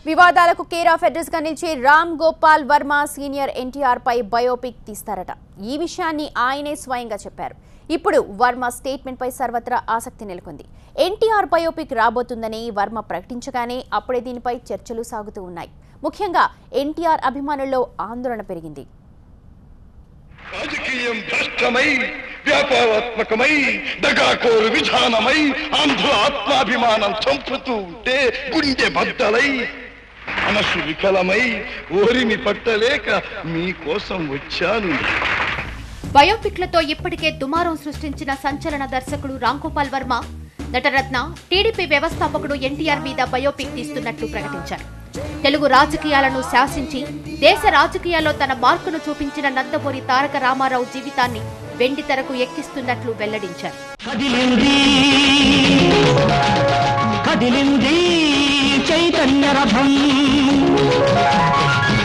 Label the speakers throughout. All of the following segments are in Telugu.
Speaker 1: వివాదాలకు కేర్ ఆఫ్ అడ్రస్ గా నిలిచే రామ్ గోపాల్ వర్మ సీనియర్ ఎన్టీఆర్ పై బయోపిక్ తీస్తారట. ఈ విషయాన్ని ఆయనే స్వయంగా చెప్పారు. ఇప్పుడు వర్మ స్టేట్మెంట్ పై సర్వత్రా ఆసక్తి నెలకొంది. ఎన్టీఆర్ బయోపిక్ రాబోతుందని వర్మ ప్రకటించగానే అప్పుడే దీనిపై చర్చలు సాగుతూ ఉన్నాయి. ముఖ్యంగా ఎన్టీఆర్ అభిమానుల్లో ఆందోళన పెరిగింది.
Speaker 2: రాజకీయం భ్రష్టమై వ్యాపారాత్మకమై దగాకోరు విధానమై ఆంధ్ర ఆత్మాభిమానం చంపుతూ ఉంటే గుండె బద్దలై మనసు వికలమై ఓరిని పట్టలేక మీకోసం వచ్చాను.
Speaker 3: బయోపిక్లతో ఇప్పటికే దుమారం సృష్టించిన సంచలన దర్శకుడు రామ్ గోపాల్ వర్మ నటరత్న టీడీపీ వ్యవస్థాపకుడు ఎన్టీఆర్ మీద బయోపిక్ తీస్తున్నట్లు ప్రకటించారు. తెలుగు రాజకీయాలను శాసించి దేశ రాజకీయాల్లో తన మార్కును చూపించిన నందమూరి తారక రామారావు జీవితాన్ని వెండి తెరకు ఎక్కిస్తున్నట్లు వెల్లడించారు.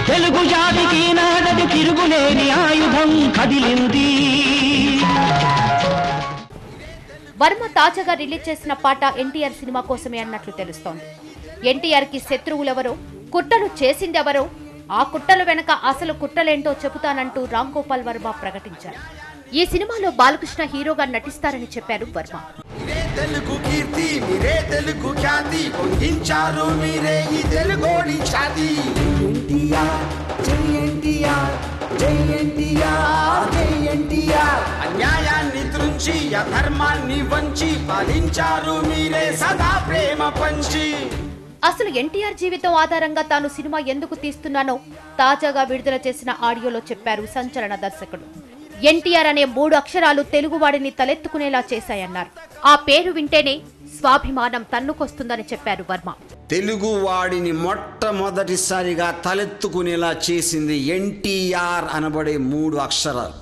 Speaker 4: తెలుగు జాతికి నాడది తిరుగులేని ఆయుధం కదిలింది.
Speaker 3: వర్మ తాజాగా రిలీజ్ చేసిన పాట ఎన్టీఆర్ సినిమా కోసమే అన్నట్లు తెలుస్తోంది. ఎన్టీఆర్ కి శత్రువులెవరో, కుట్రలు చేసిందెవరో, ఆ కుట్రల వెనక అసలు కుట్రలేంటో చెబుతానంటూ రామ్ గోపాల్ వర్మ ప్రకటించారు. ఈ సినిమాలో బాలకృష్ణ హీరోగా నటిస్తారని చెప్పారు వర్మ.
Speaker 5: తెలుగు కీర్తి మీరే, తెలుగు ఖ్యాతి పొందించారు మీరే, ఈ తెలుగోడి ఛాతి. అన్యాయాన్ని త్రుంచి అధర్మాన్ని వంచి పాలించారు మీరే, సదా ప్రేమ పంచి.
Speaker 3: అసలు ఎన్టీఆర్ జీవితం ఆధారంగా తాను సినిమా ఎందుకు తీస్తున్నానో తాజాగా విడుదల చేసిన ఆడియోలో చెప్పారు సంచలన దర్శకుడు. ఎన్టీఆర్ అనే 3 అక్షరాలు తెలుగువాడిని తలెత్తుకునేలా చేశాయన్నారు. ఆ పేరు వింటేనే స్వాభిమానం తన్నుకొస్తుందని చెప్పారు వర్మ.
Speaker 5: తెలుగువాడిని మొట్టమొదటిసారిగా తలెత్తుకునేలా చేసింది ఎన్టీఆర్ అనబడే 3 అక్షరాలు.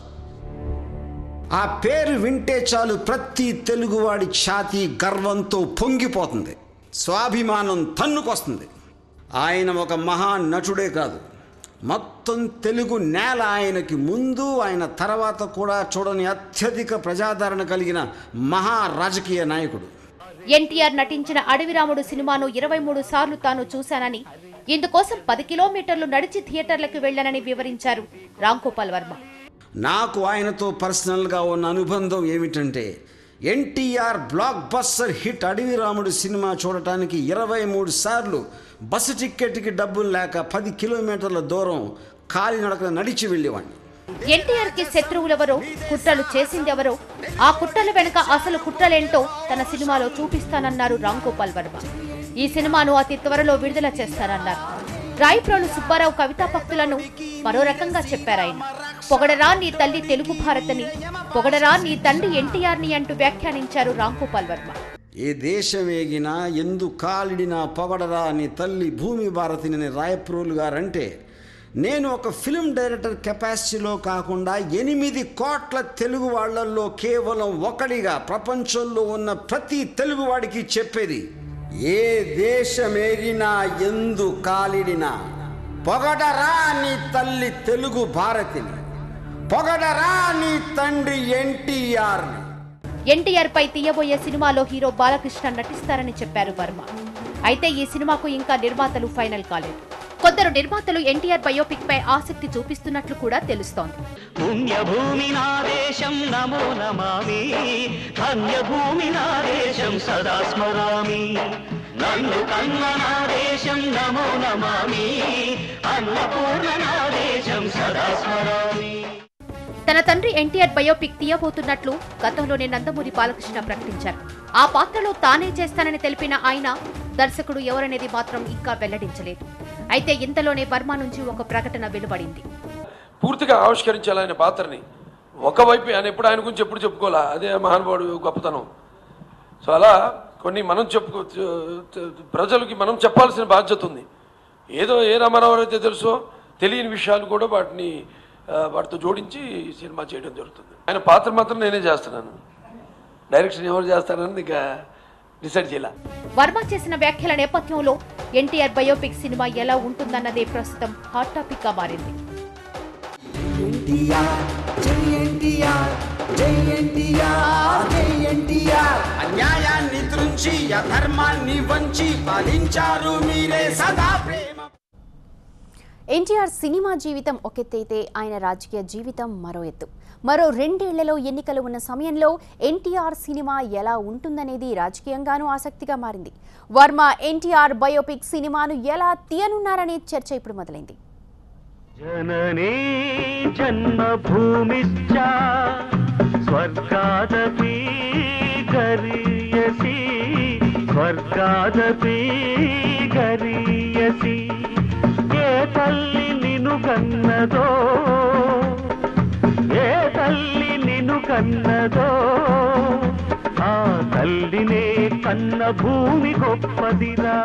Speaker 5: ఆ పేరు వింటే చాలు ప్రతి తెలుగువాడి ఛాతీ గర్వంతో పొంగిపోతుంది, స్వాభిమానం తన్నుకొస్తుంది. ఆయన ఒక మహా నటుడే కాదు, మొత్తం తెలుగు నేల ఆయనకి ముందు, ఆయన తర్వాత కూడా చూడని అత్యధిక ప్రజాదరణ కలిగిన మహా రాజకీయ నాయకుడు.
Speaker 3: ఎన్టీఆర్ నటించిన అడవిరాముడు సినిమాను 23 సార్లు తాను చూశానని, ఇందుకోసం 10 కిలోమీటర్లు నడిచి థియేటర్లకు వెళ్లానని వివరించారు రామ్ గోపాల్ వర్మ.
Speaker 5: నాకు ఆయనతో పర్సనల్గా ఉన్న అనుబంధం ఏమిటంటే, NTR block buster hit Adavi Ramudu cinema చూడటానికి 23 సార్లు బస్సు టిక్కెట్కి డబ్బులు లేక 10 కిలోమీటర్ల దూరం కాలినడకన నడిచి వెళ్ళేవాడిని.
Speaker 3: ఎన్టీఆర్ కి శత్రువులెవరో, కుట్రలు చేసిందెవరో, ఆ కుట్రల వెనుక అసలు కుట్రలేంటో తన సినిమాలో చూపిస్తానన్నారు రామ్ గోపాల్ వర్మ. ఈ సినిమాను అతి త్వరలో విడుదల చేస్తారన్నారు. రాయప్రోలు సుబ్బారావు కవితా భక్తులను మరో రకంగా చెప్పారాయన. పొగడరా నీ తల్లి తెలుగు భారతని, పొగడరా నీ తండ్రి ఎన్టీఆర్ని అంటూ వ్యాఖ్యానించారు రామ్ గోపాల్ వర్మ.
Speaker 5: ఏ దేశమేగినా ఎందు కాలిడినా పొగడరా నీ తల్లి భూమి భారతిని రాయప్రోలు గారంటే, నేను ఒక ఫిల్మ్ డైరెక్టర్ కెపాసిటీలో కాకుండా 8 కోట్ల తెలుగు వాళ్లల్లో కేవలం ఒకడిగా ప్రపంచంలో ఉన్న ప్రతి తెలుగువాడికి చెప్పేది, ఏ దేశమేగినా ఎందు కాలిడినా పొగడరా నీ తల్లి తెలుగు భారతిని, పొగడరా నీ తండ్రి ఎన్టీఆర్ని.
Speaker 3: ఎన్టీఆర్ పై తీయబోయే సినిమాలో హీరో బాలకృష్ణ నటిస్తారని చెప్పారు వర్మ. అయితే ఈ సినిమాకు ఇంకా నిర్మాతలు ఫైనల్ కాలేదు. కొందరు నిర్మాతలు ఎన్టీఆర్ బయోపిక్ పై ఆసక్తి చూపిస్తున్నట్లు కూడా తెలుస్తోంది.
Speaker 4: పుణ్యభూమి నా దేశం నమో నమామి, ధన్యభూమి నా దేశం సదా స్మరామి, నన్ను కన్న నా దేశం నమో నమామి, అన్నపూర్ణ నా దేశం సదా స్మరామి.
Speaker 3: తన తండ్రి ఎన్టీఆర్ బయోపిక్ తీయబోతున్నట్లు గతంలోనే నందమూరి బాలకృష్ణ ప్రకటించారు. ఆ పాత్రలో తానే చేస్తానని తెలిపిన ఆయన దర్శకుడు ఎవరనేది మాత్రం ఇంకా వెల్లడించలేదు. అయితే ఇంతలోనే వర్మ నుంచి ఒక ప్రకటన వెలువడింది.
Speaker 6: పూర్తిగా ఆవిష్కరించాలనే పాత్రని. ఒకవైపు ఆయన ఆయన గురించి ఎప్పుడు చెప్పుకోవాలా, అదే మహానుభావుడు గొప్పతనం. సో అలా కొన్ని మనం ప్రజలకి మనం చెప్పాల్సిన బాధ్యత ఉంది. ఏదో ఏ రామారావు అయితే తెలుసో తెలియని విషయాలు కూడా వాటితో జోడించి సినిమా చేయడం జరుగుతుంది. ఆయన పాత్ర మాత్రం నేనే చేస్తున్నాను, డైరెక్షన్ ఎవరు చేస్తారని ఇంకా డిసైడ్ చేయాల.
Speaker 3: వర్మ చేసిన వ్యాఖ్యల నేపథ్యంలో ఎన్టీఆర్ బయోపిక్ సినిమా ఎలా ఉంటుందన్నదే ప్రస్తుతం హాట్ టాపిక్ గా మారింది.
Speaker 5: అన్యాయాన్ని త్రుంచి అధర్మాన్ని వంచి పాలించారు మీరే, సదా ప్రేమ
Speaker 1: ఎన్టీఆర్ సినిమా జీవితం ఒకెత్తైతే ఆయన రాజకీయ జీవితం మరో ఎత్తు. మరో 2 ఏళ్లలో ఎన్నికలు ఉన్న సమయంలో ఎన్టీఆర్ సినిమా ఎలా ఉంటుందనేది రాజకీయంగానూ ఆసక్తిగా మారింది. వర్మ ఎన్టీఆర్ బయోపిక్ సినిమాను ఎలా తీయనున్నారనే చర్చ ఇప్పుడు మొదలైంది.
Speaker 4: జననీ జన్మభూమిశ్చ స్వర్గాదపి గరీయసి స్వర్గాదపి గరీయసి ఏ తల్లి నిన్ను కన్నదో ఏ తల్లి నిన్ను కన్నదో ఆ తల్లినే కన్న భూమి గొప్పదిరా.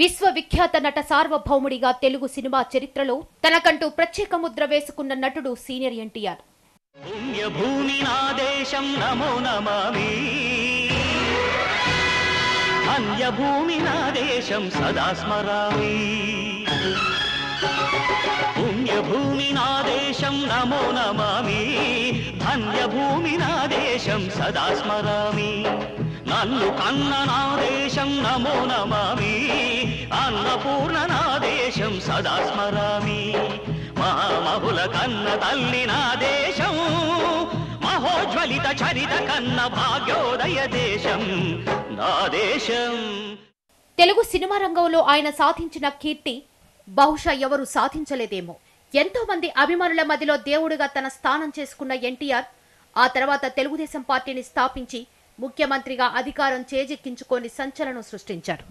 Speaker 3: విశ్వవిఖ్యాత నట సార్వభౌముడిగా తెలుగు సినిమా చరిత్రలో తనకంటూ ప్రత్యేక ముద్ర వేసుకున్న నటుడు సీనియర్ ఎన్టీఆర్.
Speaker 4: పుణ్యభూమి నా దేశం నమో నమామి అన్యభూమి నా దేశం సదా స్మరామి పుణ్యభూమి నా దేశం నమో నమామి ధన్యభూమి నా దేశం సదా స్మరామి నన్ను కన్న నా దేశం నమో నమామి అన్నపూర్ణ నా దేశం సదా స్మరామి మహామహుల కన్న తల్లి నా దేశం మహోజ్వలిత చరిత కన్న భాగ్యోదయ దేశం నా దేశం.
Speaker 3: తెలుగు సినిమా రంగంలో ఆయన సాధించిన కీర్తి బహుశా ఎవరు సాధించలేదేమో. ఎంతో మంది అభిమానుల మధ్యలో దేవుడిగా తన స్థానం చేసుకున్న ఎన్టీఆర్ ఆ తర్వాత తెలుగుదేశం పార్టీని స్థాపించి ముఖ్యమంత్రిగా అధికారం చేజిక్కించుకొని సంచలనం సృష్టించారు.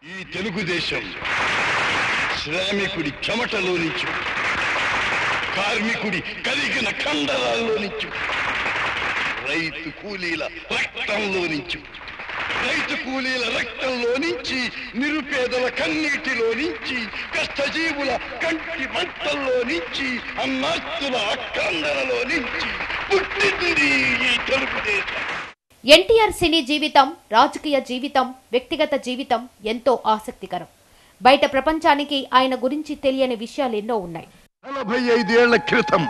Speaker 2: ఈ తెలుగుదేశం శ్రామికుడి చెమటలో నుంచి, కార్మికుడి కలిగిన కండరాల్లో నుంచి, రైతు కూలీల రక్తంలో నుంచి, రైతు కూలీల రక్తంలో నుంచి, నిరుపేదల కన్నీటిలో నుంచి, కష్టజీవుల కంటి మంటల్లో నుంచి, అన్నాస్తుల అక్కందరలో నుంచి పుట్టింది ఈ తెలుగుదేశం.
Speaker 3: ఎన్టీఆర్ సినీ జీవితం, రాజకీయ జీవితం, వ్యక్తిగత జీవితం ఎంతో ఆసక్తికరం. బయట ప్రపంచానికి ఆయన గురించి తెలియని విషయాలెన్నో ఉన్నాయి.
Speaker 2: 45 ఏళ్ల క్రితం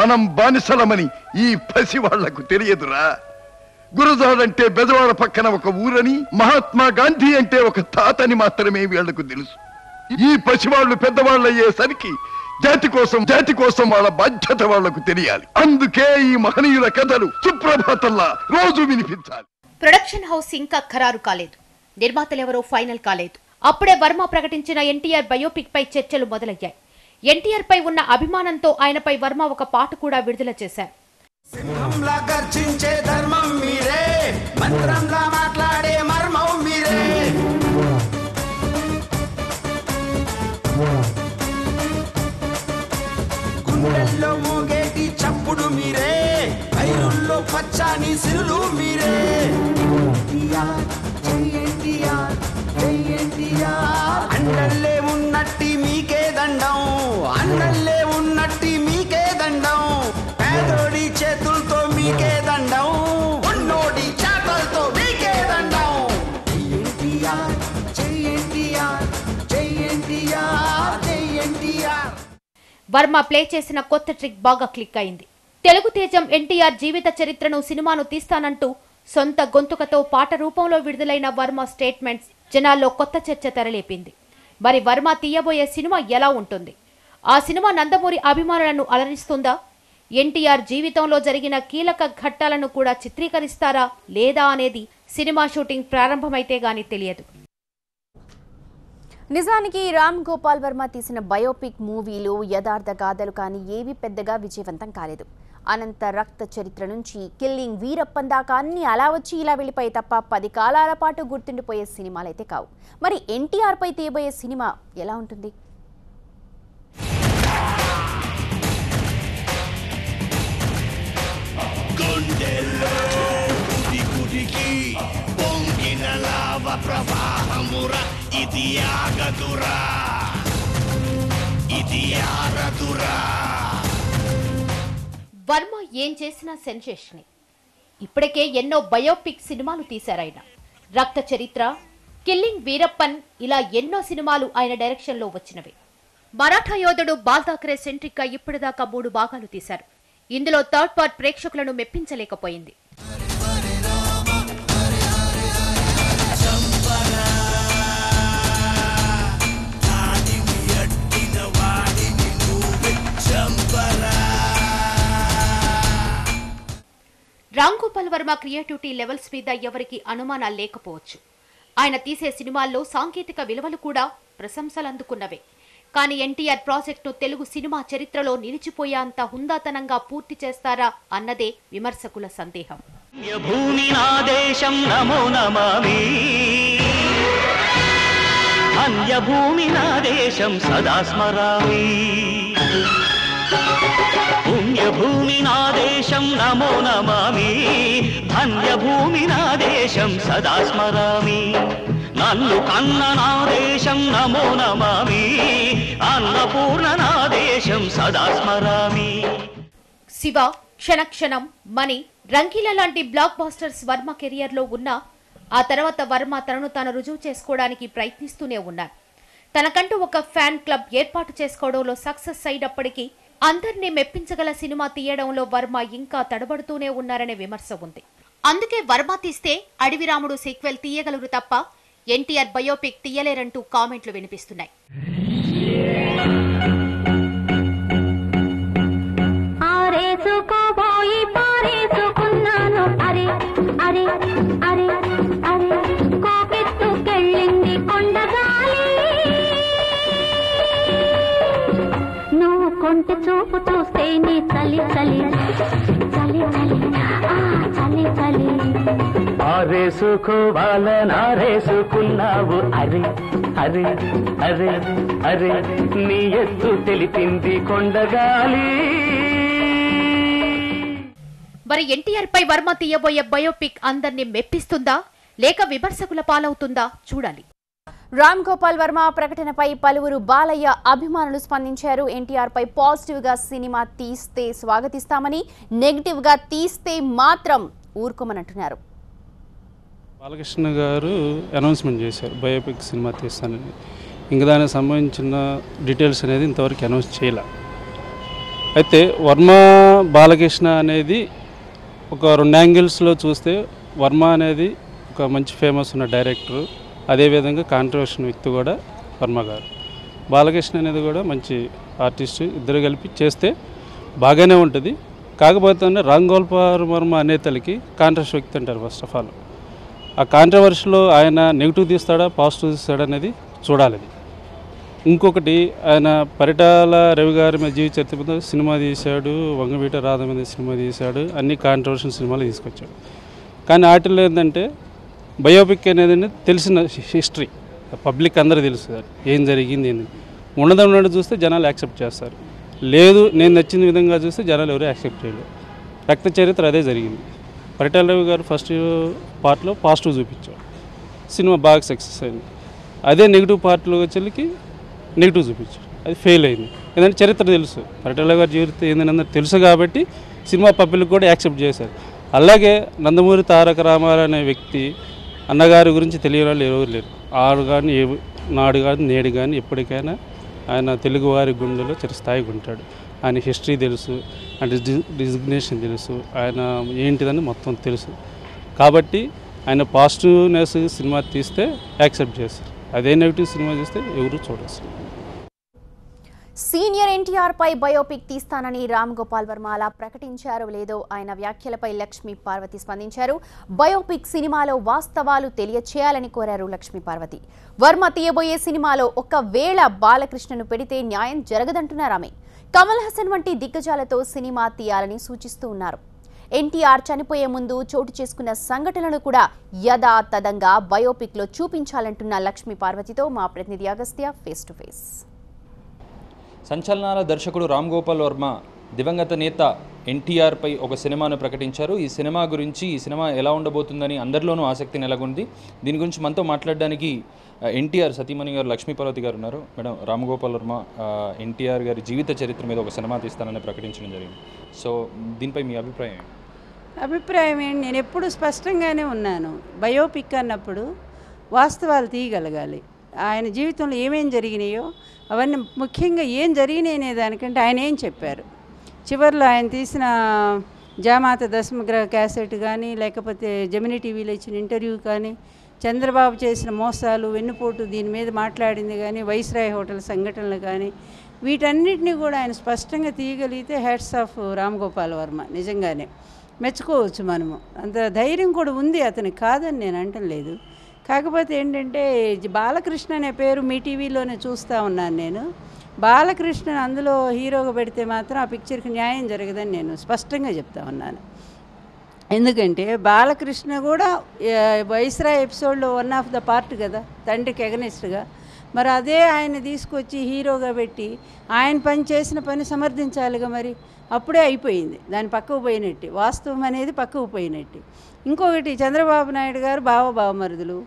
Speaker 2: మనం బానిసలమని ఈ పసి వాళ్లకు తెలియదురా. గురజాడంటే బెజవాడ పక్కన ఒక ఊరని, మహాత్మా గాంధీ అంటే ఒక తాతని మాత్రమే వీళ్లకు తెలుసు. ఈ పసివాళ్లు పెద్దవాళ్ళయ్యేసరికి జాతి కోసం వాళ్ళ బాధ్యత వాళ్లకు తెలియాలి. అందుకే ఈ మహనీయుల కథలు సుప్రభాతంలా రోజు వినిపించాలి.
Speaker 3: ప్రొడక్షన్ హౌస్ ఇంకా ఖరారు కాలేదు, నిర్మాతలెవరో ఫైనల్ కాలేదు. అప్పుడే వర్మ ప్రకటించిన ఎన్టీఆర్ బయోపిక్ పై చర్చలు మొదలయ్యాయి. ఎన్టీఆర్ పై ఉన్న అభిమానంతో ఆయనపై వర్మ ఒక పాట కూడా విడుదల చేశారు.
Speaker 5: సింహంలా గర్జించే ధర్మం మీరే, మంత్రంలా మాట్లాడే మర్మం మీరే, గుండెల్లో మోగేటి చప్పుడు మీరే, ఐరుల్లో పచ్చాని సిరులు మీరే. అండల్లే ఉన్నట్టి మీకే దండం, అండల్లే ఉన్నట్టి మీకే దండం, పేదోడి చేతులతో మీకే దండం, ఉన్నోడి చేతులతో మీకే దండం.
Speaker 3: వర్మ ప్లే చేసిన కొత్త ట్రిక్ బాగా క్లిక్ అయింది. తెలుగు తేజం ఎన్టీఆర్ జీవిత చరిత్రను సినిమాను తీస్తానంటూ సొంత గొంతుకతో పాట రూపంలో విడుదలైన వర్మ స్టేట్మెంట్స్ జనాల్లో కొత్త చర్చ తెరలేపింది. మరి వర్మ తీయబోయే సినిమా ఎలా ఉంటుంది? ఆ సినిమా నందమూరి అభిమానులను అలరిస్తుందా? ఎన్టీఆర్ జీవితంలో జరిగిన కీలక ఘట్టాలను కూడా చిత్రీకరిస్తారా లేదా అనేది సినిమా షూటింగ్ ప్రారంభమైతే గానీ తెలియదు.
Speaker 1: నిజానికి రామ్ గోపాల్ వర్మ తీసిన బయోపిక్ మూవీలు యథార్థ గాథలు కానీ ఏవి పెద్దగా విజయవంతం కాలేదు. అనంత రక్త చరిత్ర నుంచి కిల్లింగ్ వీరప్పన్ దాకా అన్ని అలా వచ్చి ఇలా వెళ్ళిపోయి తప్ప 10 కాలాల పాటు గుర్తుండిపోయే సినిమాలైతే కావు. మరి ఎన్టీఆర్ పై తీయబోయే సినిమా ఎలా ఉంటుంది?
Speaker 3: వర్మ ఏం చేసినా సెన్సేషనే. ఇప్పటికే ఎన్నో బయోపిక్ సినిమాలు తీశారాయన. రక్త చరిత్ర, కిల్లింగ్ వీరప్పన్ ఇలా ఎన్నో సినిమాలు ఆయన డైరెక్షన్లో వచ్చినవి. మరాఠా యోధుడు బాల్ ఠాక్రే సెంట్రిక్ గా ఇప్పటిదాకా 3 భాగాలు తీశారు. ఇందులో థర్డ్ పార్ట్ ప్రేక్షకులను మెప్పించలేకపోయింది. వర్మ క్రియేటివిటీ లెవెల్స్ మీద ఎవరికి అనుమానాలు లేకపోవచ్చు. ఆయన తీసే సినిమాల్లో సాంకేతిక విలువలు కూడా ప్రశంసలు అందుకున్నవే. కానీ ఎన్టీఆర్ ప్రాజెక్టును తెలుగు సినిమా చరిత్రలో నిలిచిపోయేంత హుందాతనంగా పూర్తి చేస్తారా అన్నదే విమర్శకుల సందేహం.
Speaker 4: భూమి నా దేశం నమో నమామి, అన్యభూమి నా దేశం సదా స్మరామి. పుణ్యభూమి నా దేశం నమో నమామి, ధన్యభూమి నా దేశం సదా స్మరామి. నన్ను కన్న నా దేశం నమో నమామి, అన్నపూర్ణ నా దేశం సదా స్మరామి.
Speaker 3: శివ, క్షణక్షణం, మణి, రంగీల లాంటి బ్లాక్ బాస్టర్స్ వర్మ కెరియర్ లో ఉన్నా ఆ తర్వాత వర్మ తనను తాను రుజువు చేసుకోవడానికి ప్రయత్నిస్తూనే ఉన్నారు. తనకంటూ ఒక ఫ్యాన్ క్లబ్ ఏర్పాటు చేసుకోవడంలో సక్సెస్ అయినప్పటికీ అందరినీ మెప్పించగల సినిమా తీయడంలో వర్మ ఇంకా తడబడుతూనే ఉన్నారనే విమర్శ ఉంది. అందుకే వర్మ తీస్తే అడవిరాముడు సీక్వెల్ తీయగలరు తప్ప ఎన్టీఆర్ బయోపిక్ తీయలేరంటూ కామెంట్లు వినిపిస్తున్నాయి.
Speaker 7: కొంటె చూపు చూస్తే నీ చలి చలి చలి చలి చలి చలి
Speaker 4: ఆరేసుకోవాలనారేసుకున్నావు అరే అరే అరే అరే, నీ ఎత్తు తెలిపింది కొండగాలి.
Speaker 3: మరి ఎన్టీఆర్ పై వర్మ తీయబోయే బయోపిక్ అందరినీ మెప్పిస్తుందా లేక విమర్శకుల పాలవుతుందా చూడాలి.
Speaker 1: రామ్ గోపాల్ వర్మ ప్రకటనపై పలువురు బాలయ్య అభిమానులు స్పందించారు. ఎన్టీఆర్ పై పాజిటివ్ గా సినిమా తీస్తే స్వాగతిస్తామని, నెగిటివ్ గా తీస్తే మాత్రం ఊరుకోమనంటున్నారు.
Speaker 8: బాలకృష్ణ గారు అనౌన్స్మెంట్ చేశారు బయోపిక్ సినిమా తీస్తానని. ఇంకా దానికి సంబంధించిన డీటెయిల్స్ అనేది ఇంతవరకు అనౌన్స్ చేయలే. అయితే వర్మ బాలకృష్ణ అనేది ఒక 2 యాంగిల్స్లో చూస్తే వర్మ అనేది ఒక మంచి ఫేమస్ ఉన్న డైరెక్టరు, అదేవిధంగా కాంట్రవర్షియల్ వ్యక్తి కూడా వర్మ గారు. బాలకృష్ణ అనేది కూడా మంచి ఆర్టిస్టు, ఇద్దరు కలిపి చేస్తే బాగానే ఉంటుంది. కాకపోతే రామ్ గోపాల్ వర్మ అనేతలకి కాంట్రవర్షియల్ వ్యక్తి అంటారు. ఫస్ట్ ఆఫ్ ఆల్ ఆ కాంట్రవర్షియల్లో ఆయన నెగిటివ్ తీస్తాడా పాజిటివ్ తీస్తాడా అనేది చూడాలి. ఇంకొకటి ఆయన పరిటాల రవి గారి మీద జీవిత చరిత్ర మీద సినిమా తీశాడు, వంగవీట రాధ మీద సినిమా తీశాడు, అన్ని కాంట్రవర్షియల్ సినిమాలు తీసుకొచ్చాడు. కానీ వాటిల్లో ఏంటంటే బయోపిక్ అనేది తెలిసిన హిస్టరీ, పబ్లిక్ అందరూ తెలుసు ఏం జరిగింది ఏంది. ఉన్నదన్నట్టు చూస్తే జనాలు యాక్సెప్ట్ చేస్తారు, లేదు నేను నచ్చిన విధంగా చూస్తే జనాలు ఎవరు యాక్సెప్ట్ చేయలేదు. రక్త చరిత్ర అదే జరిగింది. పరిటాల రవి గారు ఫస్ట్ పార్ట్లో పాజిటివ్ చూపించాడు, సినిమా బాగా సక్సెస్ అయింది. అదే నెగిటివ్ పార్ట్లో వచ్చేకి నెగిటివ్ చూపించాడు, అది ఫెయిల్ అయింది. ఎందుకంటే చరిత్ర తెలుసు, పరిటాల గారి జీవితం ఏంటంటే తెలుసు కాబట్టి సినిమా పబ్లిక్ కూడా యాక్సెప్ట్ చేశారు. అలాగే నందమూరి తారక రామారావు అనే వ్యక్తి అన్నగారి గురించి తెలియని వాళ్ళు ఎవరు లేరు. ఆడు కానీ నాడు కానీ నేడు కానీ ఎప్పటికైనా ఆయన తెలుగువారి గుండెలో చిరస్థాయిగా ఉంటాడు. ఆయన హిస్టరీ తెలుసు, ఆయన డిజిగ్నేషన్ తెలుసు, ఆయన ఏంటిదని మొత్తం తెలుసు. కాబట్టి ఆయన పాజిటివ్నెస్ సినిమా తీస్తే యాక్సెప్ట్ చేస్తారు, అదే నెగిటివ్ సినిమా చూస్తే ఎవరు చూడరు.
Speaker 1: సీనియర్ ఎన్టీఆర్ పై బయోపిక్ తీస్తానని రామ్ గోపాల్ వర్మ అలా ప్రకటించారో లేదో ఆయన వ్యాఖ్యలపై లక్ష్మీ పార్వతి స్పందించారు. బయోపిక్ సినిమాలో వాస్తవాలు తెలియచేయాలని కోరారు లక్ష్మీ పార్వతి. వర్మ తీయబోయే సినిమాలో ఒకవేళ బాలకృష్ణను పెడితే న్యాయం జరగదంటున్నారు ఆమె. కమల్ హాసన్ వంటి దిగ్గజాలతో సినిమా తీయాలని సూచిస్తూ ఉన్నారు. ఎన్టీఆర్ చనిపోయే ముందు చోటు చేసుకున్న సంఘటనలు కూడా యథాతథంగా బయోపిక్ లో చూపించాలంటున్న లక్ష్మీ పార్వతితో మా ప్రతినిధి అగస్త్య ఫేస్ టు ఫేస్.
Speaker 9: సంచలనాల దర్శకుడు రామ్ గోపాల్ వర్మ దివంగత నేత ఎన్టీఆర్ పై ఒక సినిమాను ప్రకటించారు. ఈ సినిమా గురించి, ఈ సినిమా ఎలా ఉండబోతుందని అందరిలోనూ ఆసక్తి నెలకొంది. దీని గురించి మనతో మాట్లాడడానికి ఎన్టీఆర్ సతీమణి గారు లక్ష్మీ పార్వతి గారు ఉన్నారు. మేడం, రామ్ గోపాల్ వర్మ ఎన్టీఆర్ గారి జీవిత చరిత్ర మీద ఒక సినిమా తీస్తానని ప్రకటించడం జరిగింది. సో దీనిపై మీ
Speaker 10: అభిప్రాయం ఏంటి? నేను ఎప్పుడు స్పష్టంగానే ఉన్నాను, బయోపిక్ అన్నప్పుడు వాస్తవాలు తీయగలగాలి. ఆయన జీవితంలో ఏమేం జరిగినాయో అవన్నీ, ముఖ్యంగా ఏం జరిగినాయి అనే దానికంటే ఆయన ఏం చెప్పారు. చివరిలో ఆయన తీసిన జామాత దశమగ్రహ క్యాసెట్ కానీ, లేకపోతే జెమినీ టీవీలో ఇచ్చిన ఇంటర్వ్యూ కానీ, చంద్రబాబు చేసిన మోసాలు, వెన్నుపోటు దీని మీద మాట్లాడింది కానీ, వైస్రాయ్ హోటల్ సంఘటనలు కానీ, వీటన్నిటినీ కూడా ఆయన స్పష్టంగా తీయగలిగితే హ్యాట్స్ ఆఫ్ రామ్ గోపాల్ వర్మ. నిజంగానే మెచ్చుకోవచ్చు మనము. అంత ధైర్యం కూడా ఉంది అతనికి, కాదని నేను అంటం లేదు. కాకపోతే ఏంటంటే బాలకృష్ణ అనే పేరు మీ టీవీలోనే చూస్తూ ఉన్నాను నేను. బాలకృష్ణను అందులో హీరోగా పెడితే మాత్రం ఆ పిక్చర్కి న్యాయం జరగదని నేను స్పష్టంగా చెప్తా ఉన్నాను. ఎందుకంటే బాలకృష్ణ కూడా వైస్రాయ్ ఎపిసోడ్లో వన్ ఆఫ్ ద పార్ట్ కదా, తండ్రికి ఎగనిస్ట్గా. మరి అదే ఆయన తీసుకొచ్చి హీరోగా పెట్టి ఆయన పని చేసిన పని సమర్థించాలిగా. మరి అప్పుడే అయిపోయింది, దాని పక్కకు పోయినట్టు, వాస్తవం అనేది పక్కకు పోయినట్టు. ఇంకొకటి చంద్రబాబు నాయుడు గారు బావమరుదులు,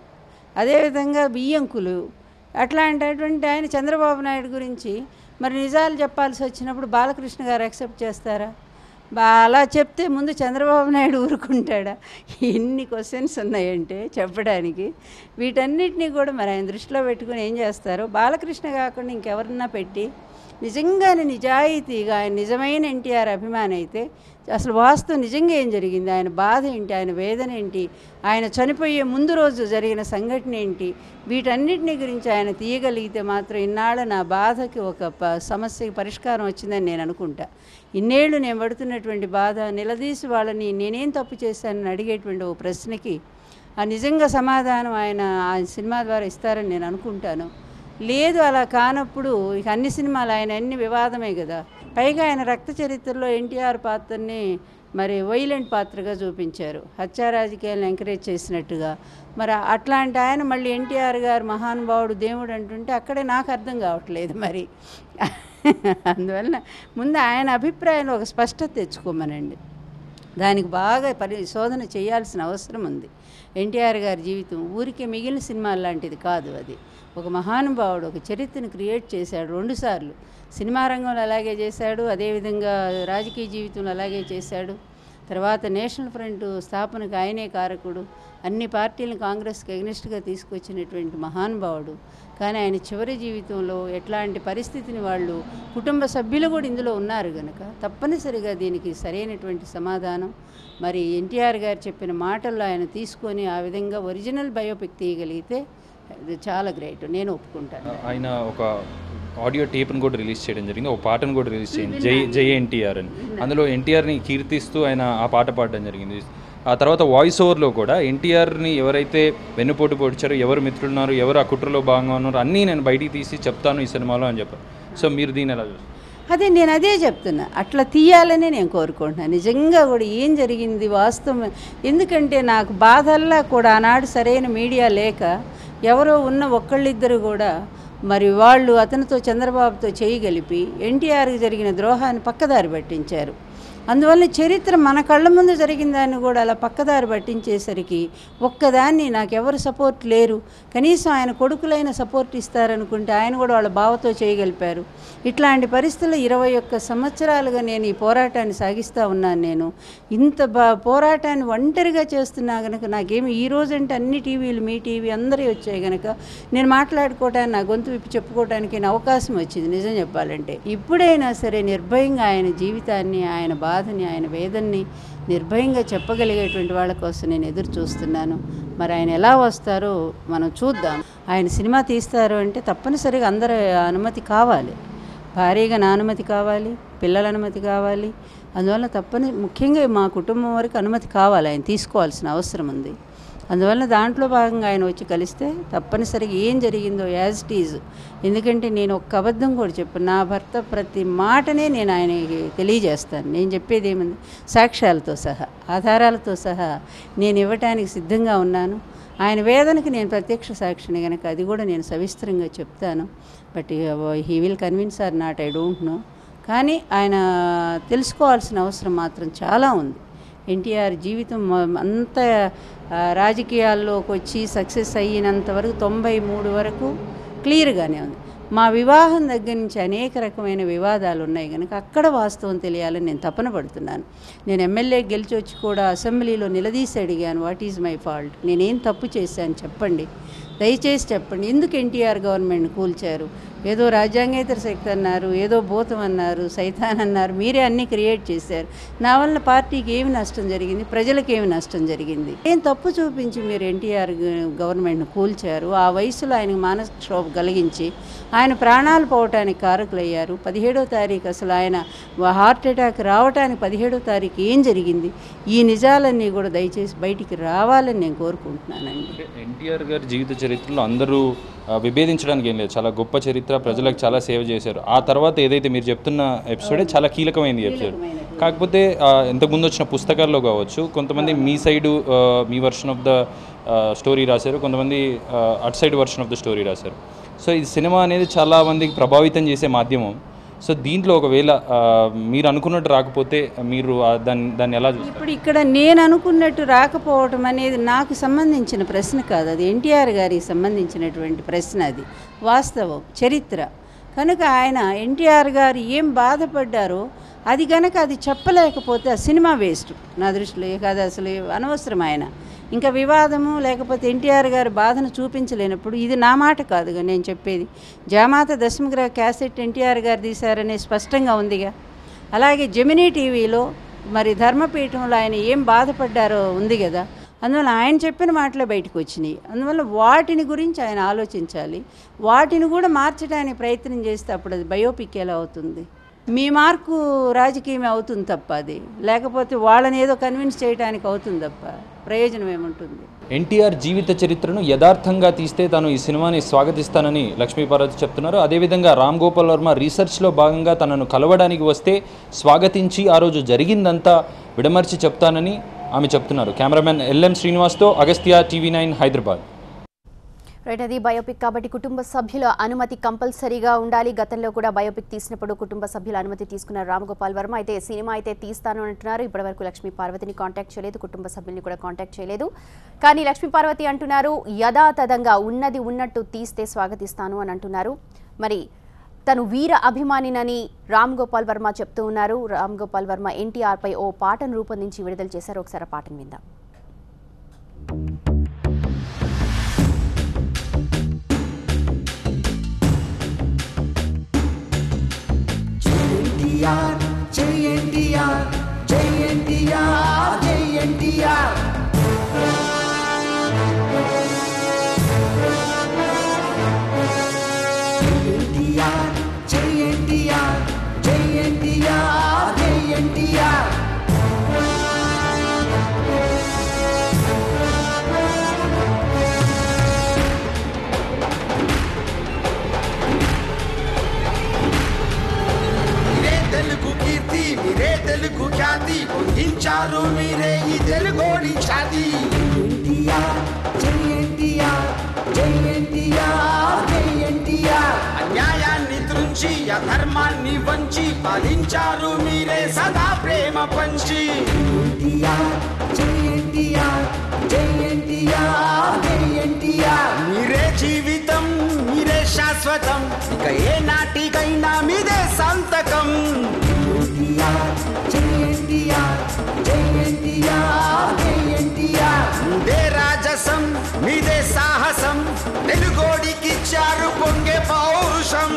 Speaker 10: అదేవిధంగా బియ్యంకులు, అట్లాంటటువంటి ఆయన చంద్రబాబు నాయుడు గురించి మరి నిజాలు చెప్పాల్సి వచ్చినప్పుడు బాలకృష్ణ గారు యాక్సెప్ట్ చేస్తారా? అలా చెప్తే ముందు చంద్రబాబు నాయుడు ఊరుకుంటాడా? ఎన్ని క్వశ్చన్స్ ఉన్నాయంటే చెప్పడానికి. వీటన్నిటినీ కూడా మరి ఆయన దృష్టిలో పెట్టుకుని ఏం చేస్తారో, బాలకృష్ణ కాకుండా ఇంకెవరన్నా పెట్టి నిజంగానే నిజాయితీగా ఆయన నిజమైన ఎన్టీఆర్ అభిమాని అయితే అసలు వాస్తవం నిజంగా ఏం జరిగింది, ఆయన బాధ ఏంటి, ఆయన వేదన ఏంటి, ఆయన చనిపోయే ముందు రోజు జరిగిన సంఘటన ఏంటి, వీటన్నిటిని గురించి ఆయన తీయగలిగితే మాత్రం ఇన్నాళ్ళు నా బాధకి ఒక సమస్యకి పరిష్కారం వచ్చిందని నేను అనుకుంటా. ఇన్నేళ్ళు నేను పడుతున్నటువంటి బాధ నిలదీసి వాళ్ళని నేనేం తప్పు చేశానని అడిగేటువంటి ఓ ప్రశ్నకి ఆ నిజంగా సమాధానం ఆయన సినిమా ద్వారా ఇస్తారని నేను అనుకుంటాను. లేదు అలా కానప్పుడు ఇక అన్ని సినిమాలు ఆయన అన్ని వివాదమే కదా. పైగా ఆయన రక్త చరిత్రలో ఎన్టీఆర్ పాత్రని మరి వైలెంట్ పాత్రగా చూపించారు, హత్యా రాజకీయాలను ఎంకరేజ్ చేసినట్టుగా. మరి అట్లాంటి ఆయన మళ్ళీ ఎన్టీఆర్ గారు మహానుభావుడు దేవుడు అంటుంటే అక్కడే నాకు అర్థం కావట్లేదు మరి. అందువల్ల ముందు ఆయన అభిప్రాయంలో ఒక స్పష్టత తెచ్చుకోమనండి. దానికి బాగా పరిశోధన చేయాల్సిన అవసరం ఉంది. ఎన్టీఆర్ గారి జీవితం ఊరికే మిగిలిన సినిమాలు లాంటిది కాదు. అది ఒక మహానుభావుడు, ఒక చరిత్రను క్రియేట్ చేశాడు 2 సార్లు. సినిమా రంగంలో అలాగే చేశాడు, అదేవిధంగా రాజకీయ జీవితంలో అలాగే చేశాడు. తర్వాత నేషనల్ ఫ్రంట్ స్థాపనకు ఆయనే కారకుడు, అన్ని పార్టీలను కాంగ్రెస్కి ఎగ్నెస్ట్గా తీసుకొచ్చినటువంటి మహానుభావుడు. కానీ ఆయన చివరి జీవితంలో ఎట్లాంటి పరిస్థితిని వాళ్ళు కుటుంబ సభ్యులు కూడా ఇందులో ఉన్నారు కనుక తప్పనిసరిగా దీనికి సరైనటువంటి సమాధానం మరి ఎన్టీఆర్ గారు చెప్పిన మాటల్లో ఆయన తీసుకొని ఆ విధంగా ఒరిజినల్ బయోపిక్ తీయగలిగితే చాలా గ్రేట్, నేను ఒప్పుకుంటాను.
Speaker 9: ఆయన ఒక ఆడియో టేప్ను కూడా రిలీజ్ చేయడం జరిగింది, ఒక పాటను కూడా రిలీజ్ చేయండి, జై ఎన్టీఆర్ అని. అందులో ఎన్టీఆర్ని కీర్తిస్తూ ఆయన ఆ పాట పాడడం జరిగింది. ఆ తర్వాత వాయిస్ ఓవర్లో కూడా ఎన్టీఆర్ని ఎవరైతే వెన్నుపోటు పొడిచారో, ఎవరు మిత్రులున్నారు, ఎవరు ఆ కుట్రలో భాగంగా ఉన్నారు అన్నీ నేను బయటికి తీసి చెప్తాను ఈ సినిమాలో అని చెప్పారు. సో మీరు దీన్ని ఎలా చూస్తారు?
Speaker 10: నేను అదే చెప్తున్నా, అట్లా తీయాలనే నేను కోరుకుంటున్నాను. నిజంగా కూడా ఏం జరిగింది వాస్తవం. ఎందుకంటే నాకు బాధల్లా కూడా ఆనాడు సరైన మీడియా లేక ఎవరో ఉన్న ఒక్కళ్ళిద్దరు కూడా మరి వాళ్ళు అతనితో చంద్రబాబుతో చేయగలిపి ఎన్టీఆర్కి జరిగిన ద్రోహాన్ని పక్కదారి పట్టించారు. అందువల్ల చరిత్ర మన కళ్ళ ముందు జరిగిన దాన్ని కూడా అలా పక్కదారి పట్టించేసరికి ఒక్కదాన్ని నాకెవరు సపోర్ట్ లేరు, కనీసం ఆయన కొడుకులైన సపోర్ట్ ఇస్తారనుకుంటే ఆయన కూడా వాళ్ళ బావతో చేయగలిపారు. ఇట్లాంటి పరిస్థితుల్లో 21 సంవత్సరాలుగా నేను ఈ పోరాటాన్ని సాగిస్తూ ఉన్నాను. నేను ఇంత పోరాటాన్ని ఒంటరిగా చేస్తున్నా కనుక నాకేమి ఈ రోజంటే అన్ని టీవీలు, మీ టీవీ అందరూ వచ్చాయి కనుక నేను మాట్లాడుకోవటానికి, నా గొంతు విప్పి చెప్పుకోవడానికి అవకాశం వచ్చింది. నిజం చెప్పాలంటే ఇప్పుడైనా సరే నిర్భయంగా ఆయన జీవితాన్ని, ఆయన బాధని, ఆయన వేదన్ని నిర్భయంగా చెప్పగలిగేటువంటి వాళ్ళ కోసం నేను ఎదురు చూస్తున్నాను. మరి ఆయన ఎలా వస్తారో మనం చూద్దాం. ఆయన సినిమా తీస్తారు అంటే తప్పనిసరిగా అందరి అనుమతి కావాలి, భారీగా నా అనుమతి కావాలి, పిల్లల అనుమతి కావాలి. అందువల్ల ముఖ్యంగా మా కుటుంబం వరకు అనుమతి కావాలి, ఆయన తీసుకోవాల్సిన అవసరం ఉంది. అందువల్ల దాంట్లో భాగంగా ఆయన వచ్చి కలిస్తే తప్పనిసరిగా ఏం జరిగిందో యాజ్ ఇట్ ఈజ్. ఎందుకంటే నేను ఒక్క అబద్ధం కూడా చెప్పాను, నా భర్త ప్రతి మాటనే నేను ఆయనకి తెలియజేస్తాను. నేను చెప్పేది ఏముంది, సాక్ష్యాలతో సహా, ఆధారాలతో సహా నేను ఇవ్వటానికి సిద్ధంగా ఉన్నాను. ఆయన వేదనకి నేను ప్రత్యక్ష సాక్షిని కనుక అది కూడా నేను సవిస్తరంగా చెప్తాను. But he will convince or not, I don't know. కానీ ఆయన తెలుసుకోవాల్సిన అవసరం మాత్రం చాలా ఉంది. ఎన్టీఆర్ జీవితం అంత రాజకీయాల్లోకి వచ్చి సక్సెస్ అయినంత వరకు 93 వరకు క్లియర్గానే ఉంది. మా వివాహం దగ్గర నుంచి అనేక రకమైన వివాదాలు ఉన్నాయి కనుక అక్కడ వాస్తవం తెలియాలని నేను తపన పడుతున్నాను. నేను ఎమ్మెల్యే గెలిచి వచ్చి కూడా అసెంబ్లీలో నిలదీసి అడిగాను, వాట్ ఈజ్ మై ఫాల్ట్, నేనేం తప్పు చేశాను చెప్పండి. దయచేసి చెప్పండి, ఎందుకు ఎన్టీఆర్ గవర్నమెంట్ కూల్చారు? ఏదో రాజ్యాంగేతర శక్తి అన్నారు, ఏదో భూతం అన్నారు, సైతాన్ అన్నారు, మీరే అన్నీ క్రియేట్ చేశారు. నా వల్ల పార్టీకి ఏమి నష్టం జరిగింది, ప్రజలకు ఏమి నష్టం జరిగింది? ఏం తప్పు చూపించి మీరు ఎన్టీఆర్ గవర్నమెంట్ను కూల్చారు? ఆ వయసులో ఆయనకు మానసిక క్షోభ కలిగించి ఆయన ప్రాణాలు పోవటానికి కారకులయ్యారు. 17వ తారీఖు అసలు ఆయన హార్ట్ అటాక్ రావటానికి 17వ తారీఖు ఏం జరిగింది? ఈ నిజాలన్నీ కూడా దయచేసి బయటికి రావాలని నేను కోరుకుంటున్నానండి.
Speaker 9: ఎన్టీఆర్ గారి జీవిత చరిత్రలో అందరూ విభేదించడానికి ఏం లేదు, చాలా గొప్ప చరిత్ర, ప్రజలకు చాలా సేవ చేశారు. ఆ తర్వాత ఏదైతే మీరు చెప్తున్న ఎపిసోడే చాలా కీలకమైంది ఎపిసోడ్. కాకపోతే ఇంతకుముందు వచ్చిన పుస్తకాల్లో కావచ్చు, కొంతమంది మీ సైడు మీ వర్షన్ ఆఫ్ ద స్టోరీ రాశారు, కొంతమంది అట్ side version of the story రాశారు. సో ఈ సినిమా అనేది చాలా మందికి ప్రభావితం చేసే మాధ్యమం. సో దీంట్లో ఒకవేళ మీరు అనుకున్నట్టు రాకపోతే మీరు దాన్ని ఎలా చూస్తారు?
Speaker 10: ఇప్పుడు ఇక్కడ నేను అనుకున్నట్టు రాకపోవటం అనేది నాకు సంబంధించిన ప్రశ్న కాదు, అది ఎన్టీఆర్ గారికి సంబంధించినటువంటి ప్రశ్న. అది వాస్తవం, చరిత్ర. కనుక ఆయన ఎన్టీఆర్ గారు ఏం బాధపడ్డారో అది కనుక అది చెప్పలేకపోతే ఆ సినిమా వేస్ట్ నా దృష్టిలో. కాదు అసలు అనవసరం. ఆయన ఇంకా వివాదము లేకపోతే ఎన్టీఆర్ గారి బాధను చూపించలేనప్పుడు, ఇది నా మాట కాదుగా నేను చెప్పేది, జామాత దశమగ్రహ క్యాసెట్ ఎన్టీఆర్ గారు తీశారనే స్పష్టంగా ఉందిగా. అలాగే జెమినీ టీవీలో మరి ధర్మపీఠంలో ఆయన ఏం బాధపడ్డారో ఉంది కదా. అందువల్ల ఆయన చెప్పిన మాటలే బయటకు వచ్చినాయి. అందువల్ల వాటిని గురించి ఆయన ఆలోచించాలి. వాటిని కూడా మార్చడానికి ప్రయత్నం చేస్తే అప్పుడు అది బయోపిక్ ఎలా అవుతుంది? మీ మార్కు రాజకీయమే అవుతుంది తప్ప, అది లేకపోతే వాళ్ళని ఏదో కన్విన్స్ చేయడానికి అవుతుంది తప్ప ప్రయోజనం ఏముంటుంది?
Speaker 9: ఎన్టీఆర్ జీవిత చరిత్రను యథార్థంగా తీస్తే తాను ఈ సినిమాని స్వాగతిస్తానని లక్ష్మీపార్వతి చెప్తున్నారు. అదేవిధంగా రామ్ గోపాల్ వర్మ రీసెర్చ్లో భాగంగా తనను కలవడానికి వస్తే స్వాగతించి ఆ రోజు జరిగిందంతా విడమర్చి చెప్తానని ఆమె చెప్తున్నారు. కెమెరామెన్ ఎల్ఎం శ్రీనివాస్తో అగస్త్య, TV9 హైదరాబాద్.
Speaker 1: రైట్, అది బయోపిక్ కాబట్టి కుటుంబ సభ్యుల అనుమతి కంపల్సరీగా ఉండాలి. గతంలో కూడా బయోపిక్ తీసినప్పుడు కుటుంబ సభ్యుల అనుమతి తీసుకున్నారు రామ్ గోపాల్ వర్మ. అయితే సినిమా అయితే తీస్తాను అంటున్నారు. ఇప్పటివరకు లక్ష్మీ పార్వతిని కాంటాక్ట్ చేయలేదు, కుటుంబ సభ్యుల్ని కూడా కాంటాక్ట్ చేయలేదు. కానీ లక్ష్మీ పార్వతి అంటున్నారు యథాతథంగా ఉన్నది ఉన్నట్టు తీస్తే స్వాగతిస్తాను అని అంటున్నారు. మరి తను వీర అభిమానినని రామ్ గోపాల్ వర్మ చెప్తూ ఉన్నారు. రామ్ గోపాల్ వర్మ ఎన్టీఆర్ పై ఓ పాటను రూపొందించి విడుదల చేశారు. ఒకసారి పాటను విందాం.
Speaker 11: పొందించారు మీరే ఈ తెలుగోడి ఛాతి. అన్యాయాన్ని త్రుంచి అధర్మాన్ని వంచి పాలించారు మీరే సదా ప్రేమ పంచి. మీరే జీవితం, మీరే శాశ్వతం, ఇక ఏ నాటికైనా మీదే సంతకం. మీదే రాజసం, మీదే సాహసం, తెలుగోడికిచ్చారు పొంగే పౌరుషం.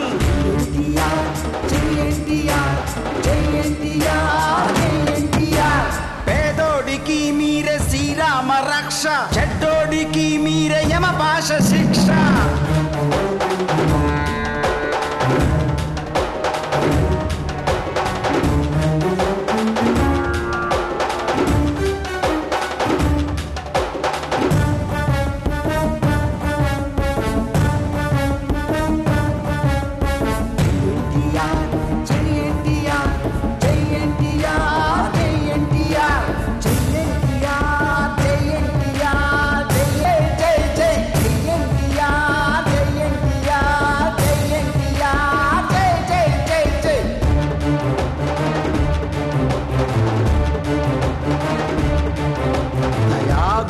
Speaker 11: పేదోడికి మీరే శ్రీరామ రక్ష, చెడ్డోడికి మీరే యమ భాష శిక్ష.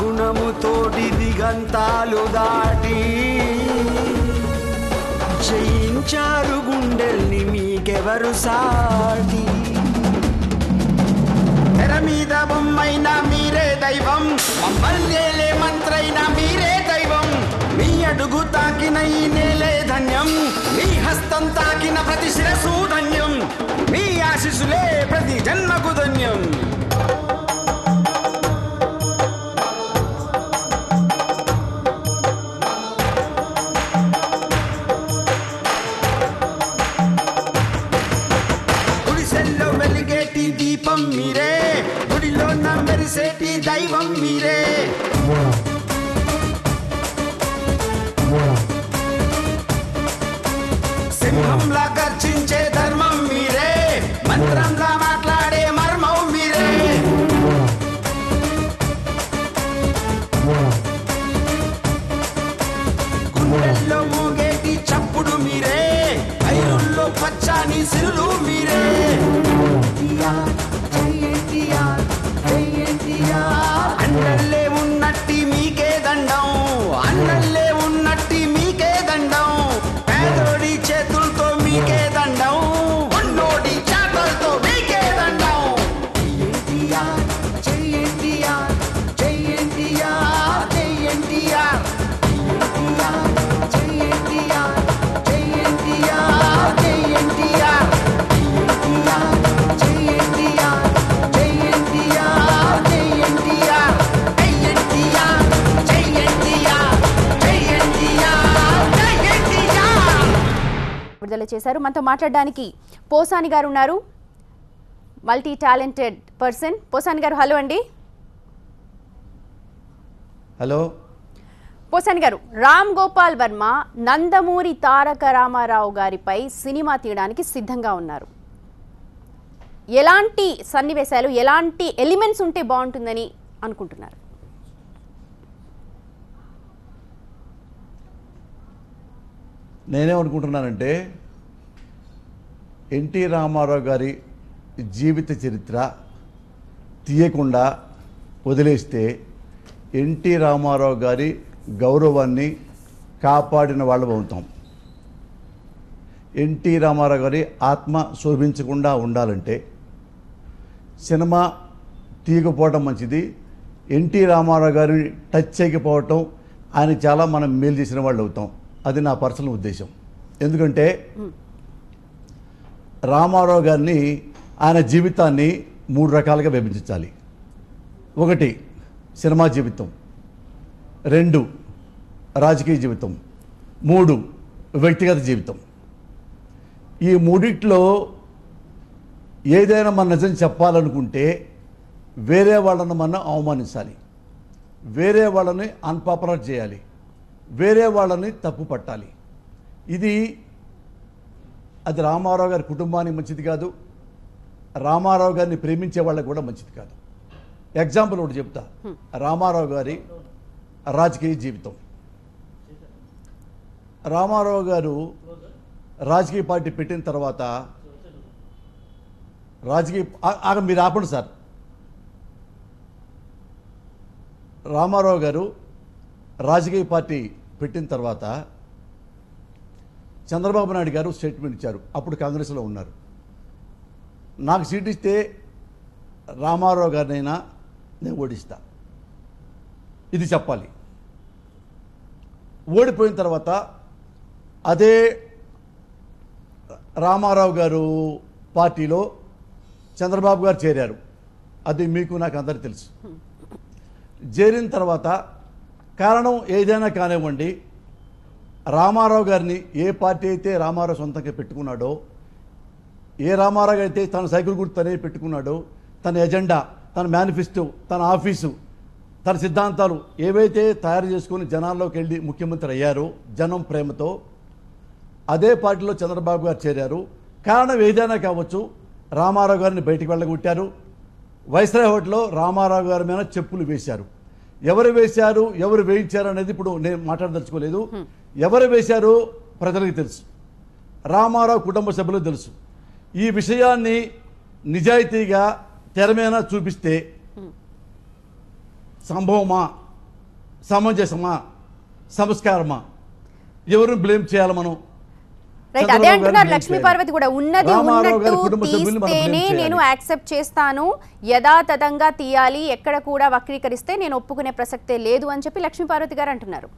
Speaker 11: గుణముతోటి దిగంతాలు దాటి జయించారు గుండెల్ని మీకెవరు సాటి. తెర మీద బొమ్మైనా మీరే దైవం, మమ్మల్ని మంత్రైనా మీరే దైవం. మీ అడుగు తాకిన ఈ నేలే ధన్యం, మీ హస్తం తాకిన ప్రతి శిరసు ధన్యం, మీ ఆశీస్సులే ప్రతి జన్మకు ధన్యం. గుడిసెల్లో వెలిగేటి దీపం మీరే, గుడిలో మెరిసేటి దైవం మీరే. సింహంలా గర్జించే ధర్మం మీరే, మంత్రంలా మాట్లాడే మర్మం మీరే. గుండెల్లో మోగేటి చప్పుడు మీరే, ఐరుల్లో పచ్చాని సిరులు మీరే. అన్నల్లే ఉన్నట్టి మీకే దండం, అన్నల్లే ఉన్నట్టి మీకే దండం, పేదోడి చేతులతో మీకే దండం, ఉన్నోడి చేతులతో మీకే దండం.
Speaker 1: విడుదల చేశారు. మనతో మాట్లాడడానికి పోసాని గారు ఉన్నారు, మల్టీ టాలెంటెడ్ పర్సన్. పోసాని గారు హలో అండి.
Speaker 12: హలో
Speaker 1: పోసాని గారు, రామ్ గోపాల్ వర్మ నందమూరి తారక రామారావు గారిపై సినిమా తీయడానికి సిద్ధంగా ఉన్నారు. ఎలాంటి సన్నివేశాలు, ఎలాంటి ఎలిమెంట్స్ ఉంటే బాగుంటుందని అనుకుంటున్నారు?
Speaker 12: నేనేమనుకుంటున్నానంటే ఎన్టీ రామారావు గారి జీవిత చరిత్ర తీయకుండా వదిలేస్తే ఎన్టీ రామారావు గారి గౌరవాన్ని కాపాడిన వాళ్ళం అవుతాం. ఎన్టీ రామారావు గారి ఆత్మ శోభించకుండా ఉండాలంటే సినిమా తీయకపోవటం మంచిది. ఎన్టీ రామారావు గారిని టచ్ చేయకపోవటం ఆయన చాలా మనం మేలు చేసిన వాళ్ళు అవుతాం. అది నా పర్సనల్ ఉద్దేశం. ఎందుకంటే రామారావు గారిని, ఆయన జీవితాన్ని 3 రకాలుగా విభజించాలి. 1 సినిమా జీవితం, 2 రాజకీయ జీవితం, 3 వ్యక్తిగత జీవితం. ఈ మూడిట్లో ఏదైనా మనం నిజం చెప్పాలనుకుంటే వేరే వాళ్ళని మనం అవమానించాలి, వేరే వాళ్ళని అన్పాపులర్ చేయాలి, వేరే వాళ్ళని తప్పు పట్టాలి. అది రామారావు గారి కుటుంబానికి మంచిది కాదు, రామారావు గారిని ప్రేమించే వాళ్ళకి కూడా మంచిది కాదు. ఎగ్జాంపుల్ ఒకటి చెప్తా. రామారావు గారి రాజకీయ జీవితం. రామారావు గారు రాజకీయ పార్టీ పెట్టిన తర్వాత మీరు ఆపండి సార్. రామారావు గారు రాజకీయ పార్టీ పెట్టిన తర్వాత చంద్రబాబు నాయుడు గారు స్టేట్మెంట్ ఇచ్చారు. అప్పుడు కాంగ్రెస్లో ఉన్నారు. నాకు సీట్ ఇస్తే రామారావు గారినైనా నేను ఓడిస్తా, ఇది చెప్పాలి. ఓడిపోయిన తర్వాత అదే రామారావు గారు పార్టీలో చంద్రబాబు గారు చేరారు. అది మీకు నాకు అందరికీ తెలుసు. చేరిన తర్వాత కారణం ఏదైనా కానివ్వండి, రామారావు గారిని ఏ పార్టీ అయితే రామారావు సొంతంగా పెట్టుకున్నాడో, ఏ రామారావు అయితే తన సైకిల్ గుర్తు తనే పెట్టుకున్నాడో, తన ఎజెండా, తన మేనిఫెస్టో, తన ఆఫీసు, తన సిద్ధాంతాలు ఏవైతే తయారు చేసుకొని జనాల్లోకి వెళ్ళి ముఖ్యమంత్రి అయ్యారో జనం ప్రేమతో, అదే పార్టీలో చంద్రబాబు గారు చేరారు. కారణం ఏదైనా కావచ్చు, రామారావు గారిని బయటికి వెళ్ళగొట్టారు. వైస్రాయ్ హోటల్లో రామారావు గారి మీద చెప్పులు వేశారు. ఎవరు వేశారు, ఎవరు వేయించారు అనేది ఇప్పుడు నేను మాట్లాడదలుచుకోలేదు. ఎవరు వేశారో ప్రజలకు తెలుసు, రామారావు కుటుంబ సభ్యులకు తెలుసు. ఈ విషయాన్ని నిజాయితీగా తెర మీద చూపిస్తే సంభవమా, సమంజసమా, సంస్కారమా, ఎవరు బ్లేమ్ చేయాలి మనం?
Speaker 1: రైట్, అదే అంటున్నారు లక్ష్మీ పార్వతి కూడా. ఉన్నది ఉన్నట్టు తీస్తేనే నేను యాక్సెప్ట్ చేస్తాను, యథాతథంగా తీయాలి, ఎక్కడ కూడా వక్రీకరిస్తే నేను ఒప్పుకునే ప్రసక్తే లేదు అని చెప్పి లక్ష్మీ పార్వతి గారు అంటున్నారు.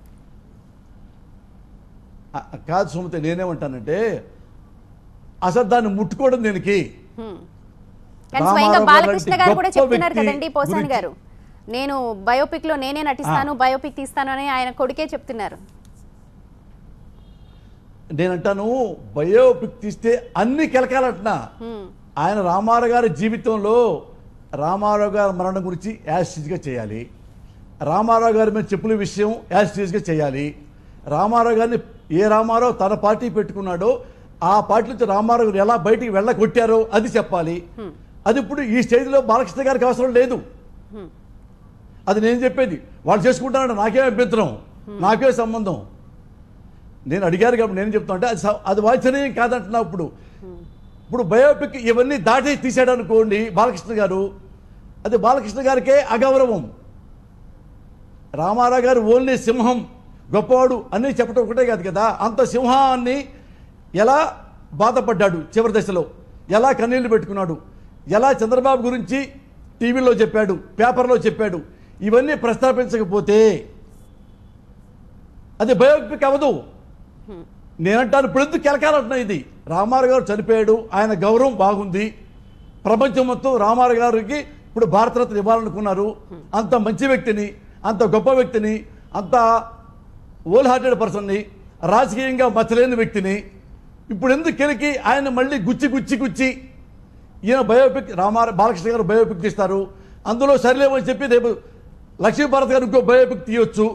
Speaker 12: కాదు సుమతి, నేనేమంటానంటే అసలు దాన్ని ముట్టుకోవడం దేనికి?
Speaker 1: కానీ స్వయంగా బాలకృష్ణ గారు కూడా చెప్తున్నారు కదండి పోసాని గారు, నేను బయోపిక్ లో నేనే నటిస్తాను, బయోపిక్ తీస్తాను అని ఆయన కొడుకే చెప్తున్నారు.
Speaker 12: నేనంటాను బయోపిక్ తీస్తే అన్ని కెలకాలంటున్నా. ఆయన రామారావు గారి జీవితంలో రామారావు గారి మరణం గురించి యాసిడ్గా చేయాలి, రామారావు గారి మీద చెప్పుల విషయం యాసిడ్గా చేయాలి, రామారావు గారిని ఏ రామారావు తన పార్టీ పెట్టుకున్నాడో ఆ పార్టీ నుంచి రామారావు గారు ఎలా బయటికి వెళ్ళగొట్టారో అది చెప్పాలి. అది ఇప్పుడు ఈ స్టేజ్లో బాలకృష్ణ గారికి అవసరం లేదు. అది నేను చెప్పేది. వాళ్ళు చేసుకుంటానంటే నాకేం అభ్యంతరం, నాకే సంబంధం. నేను అడిగారు కాబట్టి నేను చెప్తా అంటే అది వాంఛనీయం కాదంటున్నా. ఇప్పుడు బయోపిక్ ఇవన్నీ దాటి తీసాడు అనుకోండి బాలకృష్ణ గారు, అది బాలకృష్ణ గారికే అగౌరవం. రామారావు గారు ఓన్లీ సింహం గొప్పవాడు అని చెప్పడం ఒకటే కాదు కదా, అంత సింహాన్ని ఎలా బాధపడ్డాడు చివరి దశలో, ఎలా కన్నీళ్లు పెట్టుకున్నాడు, ఎలా చంద్రబాబు గురించి టీవీలో చెప్పాడు, పేపర్లో చెప్పాడు, ఇవన్నీ ప్రస్తావించకపోతే అది బయోపిక్ అవ్వదు. నేనంటాను ఇప్పుడు ఎందుకు కెలకాలంటున్నా, ఇది రామారావు గారు చనిపోయాడు, ఆయన గౌరవం బాగుంది, ప్రపంచం మొత్తం రామారావు గారికి ఇప్పుడు భారతరత్న ఇవ్వాలనుకున్నారు. అంత మంచి వ్యక్తిని, అంత గొప్ప వ్యక్తిని, అంత ఓల్ హార్టెడ్ పర్సన్ని, రాజకీయంగా మచ్చలేని వ్యక్తిని ఇప్పుడు ఎందుకు కెలికి ఆయన మళ్ళీ గుచ్చి ఈయన బయోపిక్ బాలకృష్ణ గారు బయోపిక్ తీస్తారు, అందులో సరిలేమని చెప్పి రేపు లక్ష్మీభారత్ గారు ఇంకో బయోపిక్ తీయొచ్చు.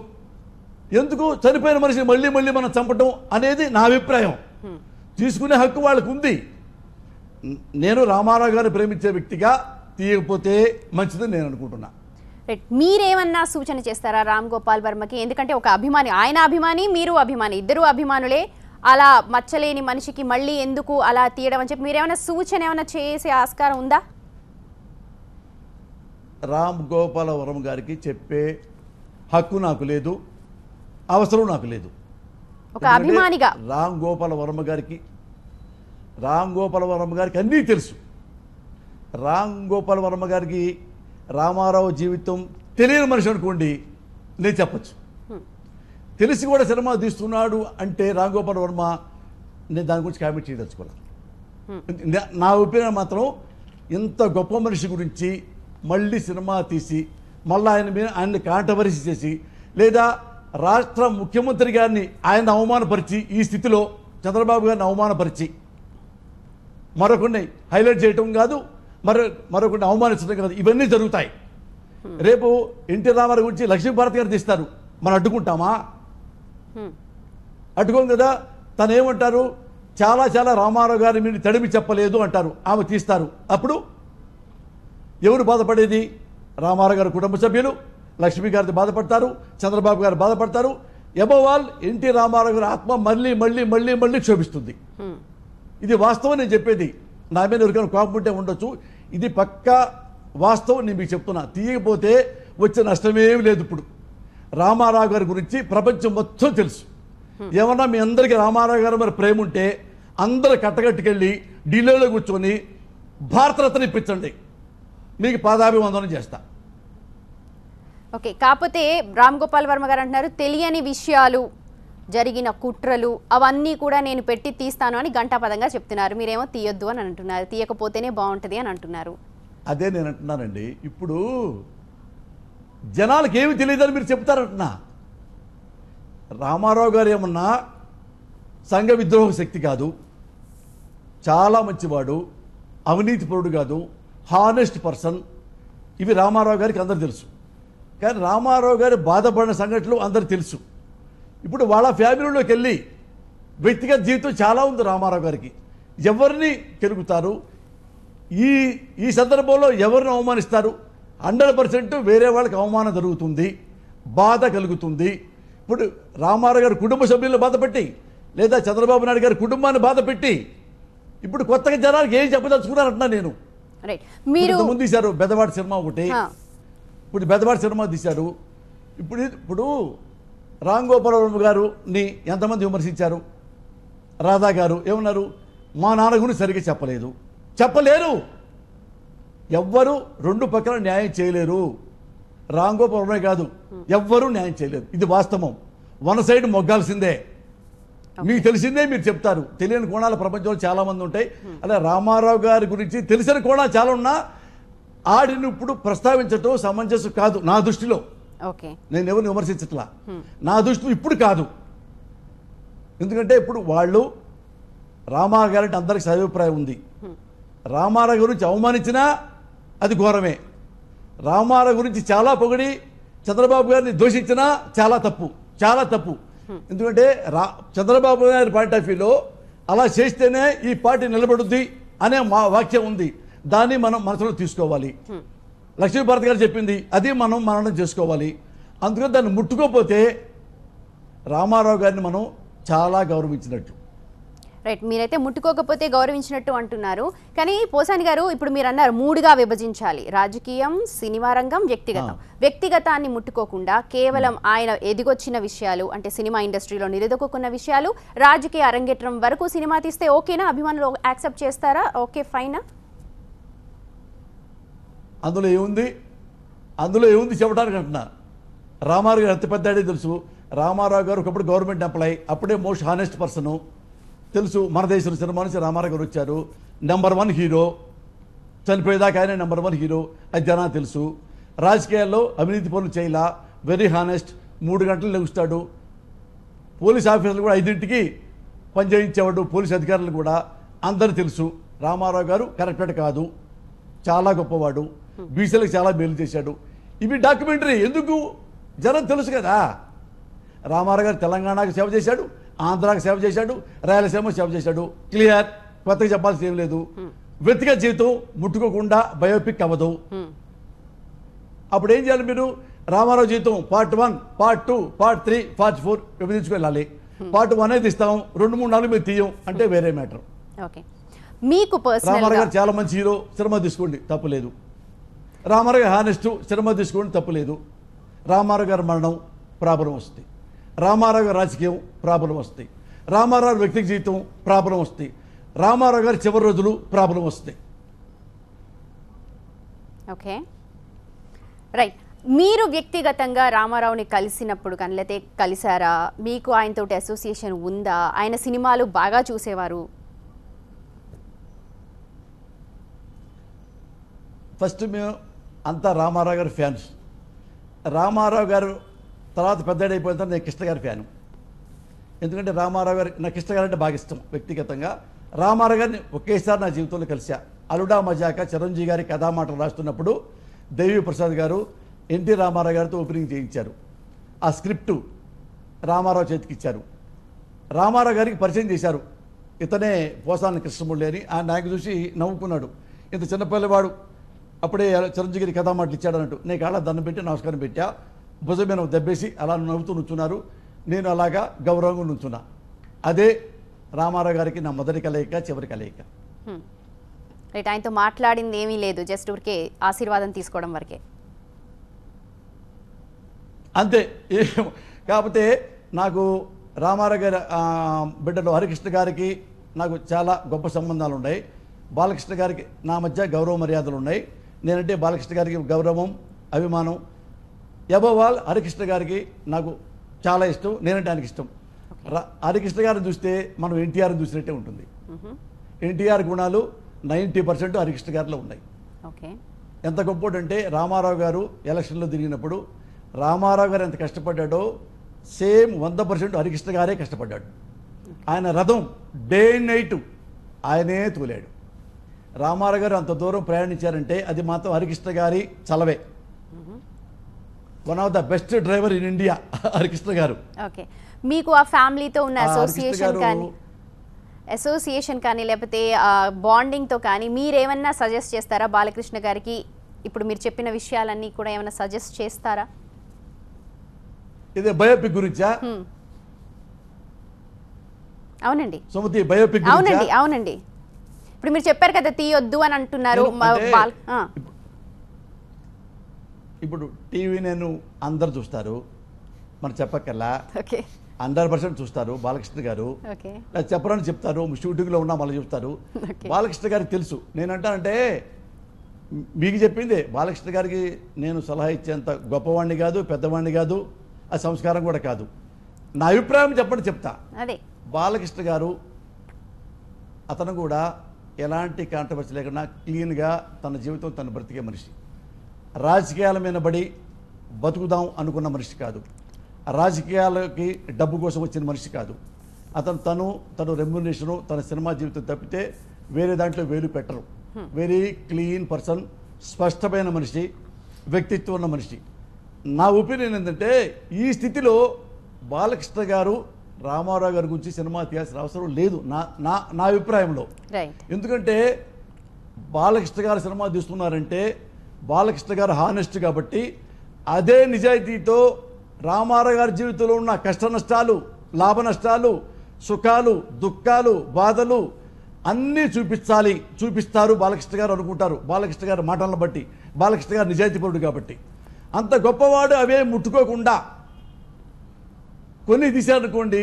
Speaker 12: ఎందుకు చనిపోయిన మనిషిని మళ్ళీ మనం చంపటం అనేది నా అభిప్రాయం. తీసుకునే హక్కు వాళ్ళకు ఉంది. నేను రామారావు గారిని ప్రేమించే వ్యక్తిగా తీయకపోతే మంచిదని నేను అనుకుంటున్నా.
Speaker 1: మీరేమన్నా సూచన చేస్తారా రామ్ గోపాల్ వర్మకి? ఎందుకంటే ఒక అభిమాని, ఆయన అభిమాని, మీరు అభిమాని, ఇద్దరు అభిమానులే. అలా మచ్చలేని మనిషికి మళ్ళీ ఎందుకు అలా తీయడం అని చెప్పి మీరేమైనా సూచన ఏమైనా చేసే ఆస్కారం ఉందా?
Speaker 12: రామ్ గోపాల్ వర్మ గారికి చెప్పే హక్కు నాకు లేదు, అవసరం నాకు లేదు.
Speaker 1: ఒక అభిమానిగా
Speaker 12: రామ్ గోపాల్ వర్మ గారికి అన్నీ తెలుసు. రామ్ గోపాల్ వర్మ గారికి రామారావు జీవితం తెలియని మనిషి అనుకోండి, నేను చెప్పచ్చు. తెలిసి కూడా సినిమా తీస్తున్నాడు అంటే రామ్ గోపాల్ వర్మ, నేను దాని గురించి కామెంట్ చేయదలుచుకోవాలి. నా ఒపీనియన్ మాత్రం ఇంత గొప్ప మనిషి గురించి మళ్ళీ సినిమా తీసి మళ్ళీ ఆయన్ని కాంట్రవర్సీ చేసి, లేదా రాష్ట్ర ముఖ్యమంత్రి గారిని ఆయన అవమానపరిచి, ఈ స్థితిలో చంద్రబాబు గారిని అవమానపరిచి మరొకరిని హైలైట్ చేయటం కాదు, మరొకరిని అవమానించడం కాదు, ఇవన్నీ జరుగుతాయి. రేపు ఎన్టీ రామారావు గురించి లక్ష్మీభారత్ గారు తీస్తారు, మనం అడ్డుకుంటామా? అడ్డుకోం కదా. తను ఏమంటారు, చాలా రామారావు గారి మీరు తడిమి చెప్పలేదు అంటారు, ఆమె తీస్తారు. అప్పుడు ఎవరు బాధపడేది? రామారావు గారి కుటుంబ సభ్యులు, లక్ష్మీ గారిది బాధపడతారు, చంద్రబాబు గారు బాధపడతారు. అబోవ్ ఆల్ ఎన్టీ రామారావు గారి ఆత్మ మళ్ళీ క్షోభిస్తుంది. ఇది వాస్తవం నేను చెప్పేది. నా మీద ఎవరికైనా కోపం ఉంటే ఉండొచ్చు, ఇది పక్కా వాస్తవం నేను మీకు చెప్తున్నా. తీయకపోతే వచ్చే నష్టమేమి లేదు. ఇప్పుడు రామారావు గారి గురించి ప్రపంచం మొత్తం తెలుసు. ఏమన్నా మీ అందరికీ రామారావు గారు మరి ప్రేమ ఉంటే అందరూ కట్టగట్టుకెళ్ళి ఢిల్లీలో కూర్చొని భారతరత్న ఇప్పించండి, మీకు పాదాభివందనం చేస్తా.
Speaker 1: ఓకే, కాకపోతే రామ్ గోపాల్ వర్మ గారు అంటున్నారు తెలియని విషయాలు, జరిగిన కుట్రలు అవన్నీ కూడా నేను పెట్టి తీస్తాను అని గంటాపదంగా చెప్తున్నారు. మీరేమో తీయొద్దు అని అంటున్నారు, తీయకపోతేనే బాగుంటుంది అని అంటున్నారు.
Speaker 12: అదే నేను అంటున్నానండి. ఇప్పుడు జనాలకు ఏమి తెలియదని మీరు చెప్తారంటున్నా. రామారావు గారు ఏమన్నా సంఘ విద్రోహ శక్తి కాదు, చాలా మంచివాడు, అవినీతిపరుడు కాదు, హానెస్ట్ పర్సన్. ఇవి రామారావు గారికి అందరు తెలుసు. కానీ రామారావు గారు బాధపడిన సంఘటనలు అందరు తెలుసు. ఇప్పుడు వాళ్ళ ఫ్యామిలీలోకి వెళ్ళి వ్యక్తిగత జీవితం చాలా ఉంది రామారావు గారికి. ఎవరిని కెలుగుతారు, ఈ సందర్భంలో ఎవరిని అవమానిస్తారు? 100% వేరే వాళ్ళకి అవమానం జరుగుతుంది, బాధ కలుగుతుంది. ఇప్పుడు రామారావు గారి కుటుంబ సభ్యులను బాధపెట్టి, లేదా చంద్రబాబు నాయుడు గారి కుటుంబాన్ని బాధపెట్టి ఇప్పుడు కొత్తగా జనానికి ఏం చెప్పదలుచుకున్నారంటున్నా నేను. ముందు తీశారు బెదవాడి సినిమా ఒకటి, ఇప్పుడు బెదవాడి సినిమా తీశారు. ఇప్పుడు రామ్ గోపాల్ వర్మ గారుని ఎంతమంది విమర్శించారు? రాధా గారు ఏమన్నారు? మా నాన్న గురించి సరిగ్గా చెప్పలేరు. ఎవ్వరు రెండు పక్కల న్యాయం చేయలేరు. రామ్ గోపాల్ వర్మే కాదు, ఎవ్వరూ న్యాయం చేయలేరు. ఇది వాస్తవం. వన్ సైడ్ మొగ్గాల్సిందే. మీకు తెలిసిందే మీరు చెప్తారు, తెలియని కోణాల ప్రపంచంలో చాలా మంది ఉంటాయి. అలా రామారావు గారి గురించి తెలిసిన కోణాలు చాలా ఉన్నా ఆడిని ఇప్పుడు ప్రస్తావించటం సమంజసం కాదు నా దృష్టిలో. నేను ఎవరిని విమర్శించట్లా, నా దృష్టిలో ఇప్పుడు కాదు. ఎందుకంటే ఇప్పుడు వాళ్ళు రామారావు గారి అంటే అందరికి అభిప్రాయం ఉంది. రామారావు గురించి అవమానించినా అది ఘోరమే, రామారావు గురించి చాలా పొగిడి చంద్రబాబు గారిని దూషించినా చాలా తప్పు, చాలా తప్పు. ఎందుకంటే చంద్రబాబు గారి పాయింట్ ఆఫ్ వ్యూలో అలా చేస్తేనే ఈ పార్టీ నిలబడుద్ది అనే మా వాక్యం ఉంది. దాన్ని మనం మనసులో తీసుకోవాలి. లక్ష్మీభారతి గారు చెప్పింది అది మనం మననం చేసుకోవాలి. అందుకని దాన్ని ముట్టుకోకపోతే రామారావు గారిని మనం చాలా గౌరవించినట్టు.
Speaker 1: రైట్, మీరైతే ముట్టుకోకపోతే గౌరవించినట్టు అంటున్నారు. కానీ పోసాని గారు ఇప్పుడు మీరు అన్నారు 3గా విభజించాలి, రాజకీయం, సినిమా రంగం, వ్యక్తిగతం. వ్యక్తిగతాన్ని ముట్టుకోకుండా కేవలం ఆయన ఎదిగొచ్చిన విషయాలు అంటే సినిమా ఇండస్ట్రీలో నిలదొక్కున్న విషయాలు, రాజకీయ అరంగేట్రం వరకు సినిమా తీస్తే ఓకేనా? అభిమానులు యాక్సెప్ట్ చేస్తారా? ఓకే ఫైనా?
Speaker 12: అందులో ఏముంది చెప్పడానికి అంటున్నా. రామారావు గారు ఎంత పెద్ద తెలుసు. రామారావు గారు ఒకప్పుడు గవర్నమెంట్ ఎంప్లాయ్, అప్పుడే మోస్ట్ హానెస్ట్ పర్సను తెలుసు. మన దేశం సినిమా నుంచి రామారావు గారు వచ్చారు, నెంబర్ 1 హీరో, చనిపోయేదాకా ఆయన నెంబర్ 1 హీరో, అది జనాలు తెలుసు. రాజకీయాల్లో అవినీతి పనులు చేయలా, వెరీ హానెస్ట్, 3 గంటలు లెగుస్తాడు. పోలీస్ ఆఫీసర్లు కూడా 5ంటికి పనిచేయించేవాడు, పోలీస్ అధికారులు కూడా అందరూ తెలుసు. రామారావు గారు కరెక్టెడ్ కాదు, చాలా గొప్పవాడు, బీసీలకు చాలా మేలు చేశాడు. ఇవి డాక్యుమెంటరీ ఎందుకు, జనం తెలుసు కదా. రామారావు గారు తెలంగాణకు సేవ చేశాడు, ఆంధ్రాకి సేవ చేశాడు, రాయలసీమ సేవ చేశాడు. క్లియర్, కొత్తగా చెప్పాల్సి ఏం లేదు. వ్యక్తిగత జీవితం ముట్టుకోకుండా బయోపిక్ అవ్వదు. అప్పుడు ఏం చేయాలి మీరు? రామారావు జీవితం పార్ట్ 1, పార్ట్ 2, పార్ట్ 3, పార్ట్ 4 విభజించుకు వెళ్ళాలి. పార్ట్ 1 అనేది ఇస్తాం, 2, 3, 4 మీరు తీయం అంటే వేరే మ్యాటర్. రామారావు గారు చాలా మంచి హీరో, సినిమా తీసుకోండి తప్పులేదు. రామారావు గారు హానెస్ట్, సినిమా తీసుకోండి తప్పులేదు. రామారావు గారి మరణం ప్రాబ్లం వస్తుంది, రామారావు గారి రాజకీయం ప్రాబ్లం వస్తాయి, రామారావు వ్యక్తిగత జీవితం ప్రాబ్లం వస్తాయి, రామారావు గారి చివరి రోజులు ప్రాబ్లం వస్తాయి.
Speaker 1: Okay right. మీరు వ్యక్తిగతంగా రామారావుని కలిసినప్పుడు కానీ లేకపోతే కలిసారా? మీకు ఆయనతోటి అసోసియేషన్ ఉందా? ఆయన సినిమాలు బాగా చూసేవారు?
Speaker 12: ఫస్ట్ మేము అంతా రామారావు గారి ఫ్యాన్స్. రామారావు గారు తర్వాత పెద్దడు అయిపోయిన తర్వాత నేను కృష్ణ గారి ఫ్యాను. ఎందుకంటే రామారావు గారు, నాకు కృష్ణ గారు అంటే బాగా ఇష్టం వ్యక్తిగతంగా. రామారావు గారిని ఒకేసారి నా జీవితంలో కలిసా. అలుడా మజాక చిరంజీవి గారి కథామాటలు రాస్తున్నప్పుడు దేవి ప్రసాద్ గారు ఎన్టీ రామారావు గారితో ఓపెనింగ్ చేయించారు. ఆ స్క్రిప్టు రామారావు చేతికి ఇచ్చారు. రామారావు గారికి పరిచయం చేశారు, ఇతనే పోసాని కృష్ణమూర్తి అని. ఆ నాకు చూసి నవ్వుకున్నాడు, ఇంత చిన్నపిల్లవాడు అప్పుడే చిరంజీవి గారి కథామాటలు ఇచ్చాడు అన్నట్టు. నేను కాళ్ళ దండం పెట్టి నమస్కారం పెట్టా, భుజమైన దెబ్బేసి అలా నవ్వుతూ నుంచున్నారు. నేను అలాగా గౌరవంగా నుంచున్నా. అదే రామారావు గారికి నా మొదటి కలయిక, చివరి కలయిక.
Speaker 1: రైట్, ఆయనతో మాట్లాడింది ఏమీ లేదు, జస్ట్ ఊరికే ఆశీర్వాదం తీసుకోవడం వరకే
Speaker 12: అంతే. కాకపోతే నాకు రామారావు గారి బిడ్డలు హరికృష్ణ గారికి నాకు చాలా గొప్ప సంబంధాలు ఉన్నాయి. బాలకృష్ణ గారికి నా మధ్య గౌరవ మర్యాదలు ఉన్నాయి. నేనంటే బాలకృష్ణ గారికి గౌరవం, అభిమానం. అబోవ్ ఆల్ హరికృష్ణ గారికి నాకు చాలా ఇష్టం, నేనంటే ఆయనకి ఇష్టం. హరికృష్ణ గారిని చూస్తే మనం ఎన్టీఆర్ని చూసినట్టే ఉంటుంది. ఎన్టీఆర్ గుణాలు 90% హరికృష్ణ గారిలో ఉన్నాయి. ఎంత గొప్పటంటే రామారావు గారు ఎలక్షన్లో తిరిగినప్పుడు రామారావు గారు ఎంత కష్టపడ్డాడో సేమ్ 100% హరికృష్ణ గారే కష్టపడ్డాడు. ఆయన రథం డే అండ్ నైట్ ఆయనే తోలాడు. రామారావు గారు అంత దూరం ప్రయాణించారంటే అది మాత్రం హరికృష్ణ గారి చలవే. One of the best driver in India Harikrishna గారు.
Speaker 1: ఓకే, మీకు ఆ ఫ్యామిలీతో ఉన్న అసోసియేషన్ కానీ లేకపోతే బాండింగ్తో కానీ మీరేమన్నా సజెస్ట్ చేస్తారా బాలకృష్ణ గారికి? ఇప్పుడు మీరు చెప్పిన విషయాలన్నీ కూడా ఏమైనా సజెస్ట్ చేస్తారా?
Speaker 12: ఇదే బయోపిక్ గురించా?
Speaker 1: అవునండి
Speaker 12: సుమతి, బయోపిక్
Speaker 1: అవునండి అవునండి. ఇప్పుడు మీరు చెప్పారు కదా తీయొద్దు అని అంటున్నారు.
Speaker 12: ఇప్పుడు టీవీ నేను అందరు చూస్తారు, మనం చెప్పక్కల్లా 100% చూస్తారు. బాలకృష్ణ గారు చెప్పరని చెప్తారు, షూటింగ్లో ఉన్నా మళ్ళీ చెప్తారు. బాలకృష్ణ గారికి తెలుసు. నేనంటానంటే మీకు చెప్పిందే, బాలకృష్ణ గారికి నేను సలహా ఇచ్చేంత గొప్పవాడిని కాదు, పెద్దవాడిని కాదు, ఆ సంస్కారం కూడా కాదు. నా అభిప్రాయం చెప్పండి చెప్తా. బాలకృష్ణ గారు అతను కూడా ఎలాంటి కాంట్రవర్సీ లేకుండా క్లీన్గా తన జీవితం తను బ్రతికే మనిషి. రాజకీయాల మీద పడి బతుకుదాం అనుకున్న మనిషి కాదు. రాజకీయాలకి డబ్బు కోసం వచ్చిన మనిషి కాదు. అతను తను రెమ్యునరేషను తన సినిమా జీవితం తప్పితే వేరే దాంట్లో వేలు పెట్టరు. వెరీ క్లీన్ పర్సన్, స్పష్టమైన మనిషి, వ్యక్తిత్వం ఉన్న మనిషి. నా ఒపీనియన్ ఏంటంటే ఈ స్థితిలో బాలకృష్ణ గారు రామారావు గారి గురించి సినిమా తీయాల్సిన అవసరం లేదు నా అభిప్రాయంలో. ఎందుకంటే బాలకృష్ణ గారు సినిమా తీస్తున్నారంటే బాలకృష్ణ గారు హానెస్ట్ కాబట్టి అదే నిజాయితీతో రామారావు గారి జీవితంలో ఉన్న కష్ట నష్టాలు, లాభ నష్టాలు, సుఖాలు, దుఃఖాలు, బాధలు అన్నీ చూపిస్తారు బాలకృష్ణ గారు అనుకుంటారు. బాలకృష్ణ గారి మాటలను బట్టి, బాలకృష్ణ గారు నిజాయితీపరుడు కాబట్టి. అంత గొప్పవాడు అవే ముట్టుకోకుండా కొన్ని తీశారనుకోండి,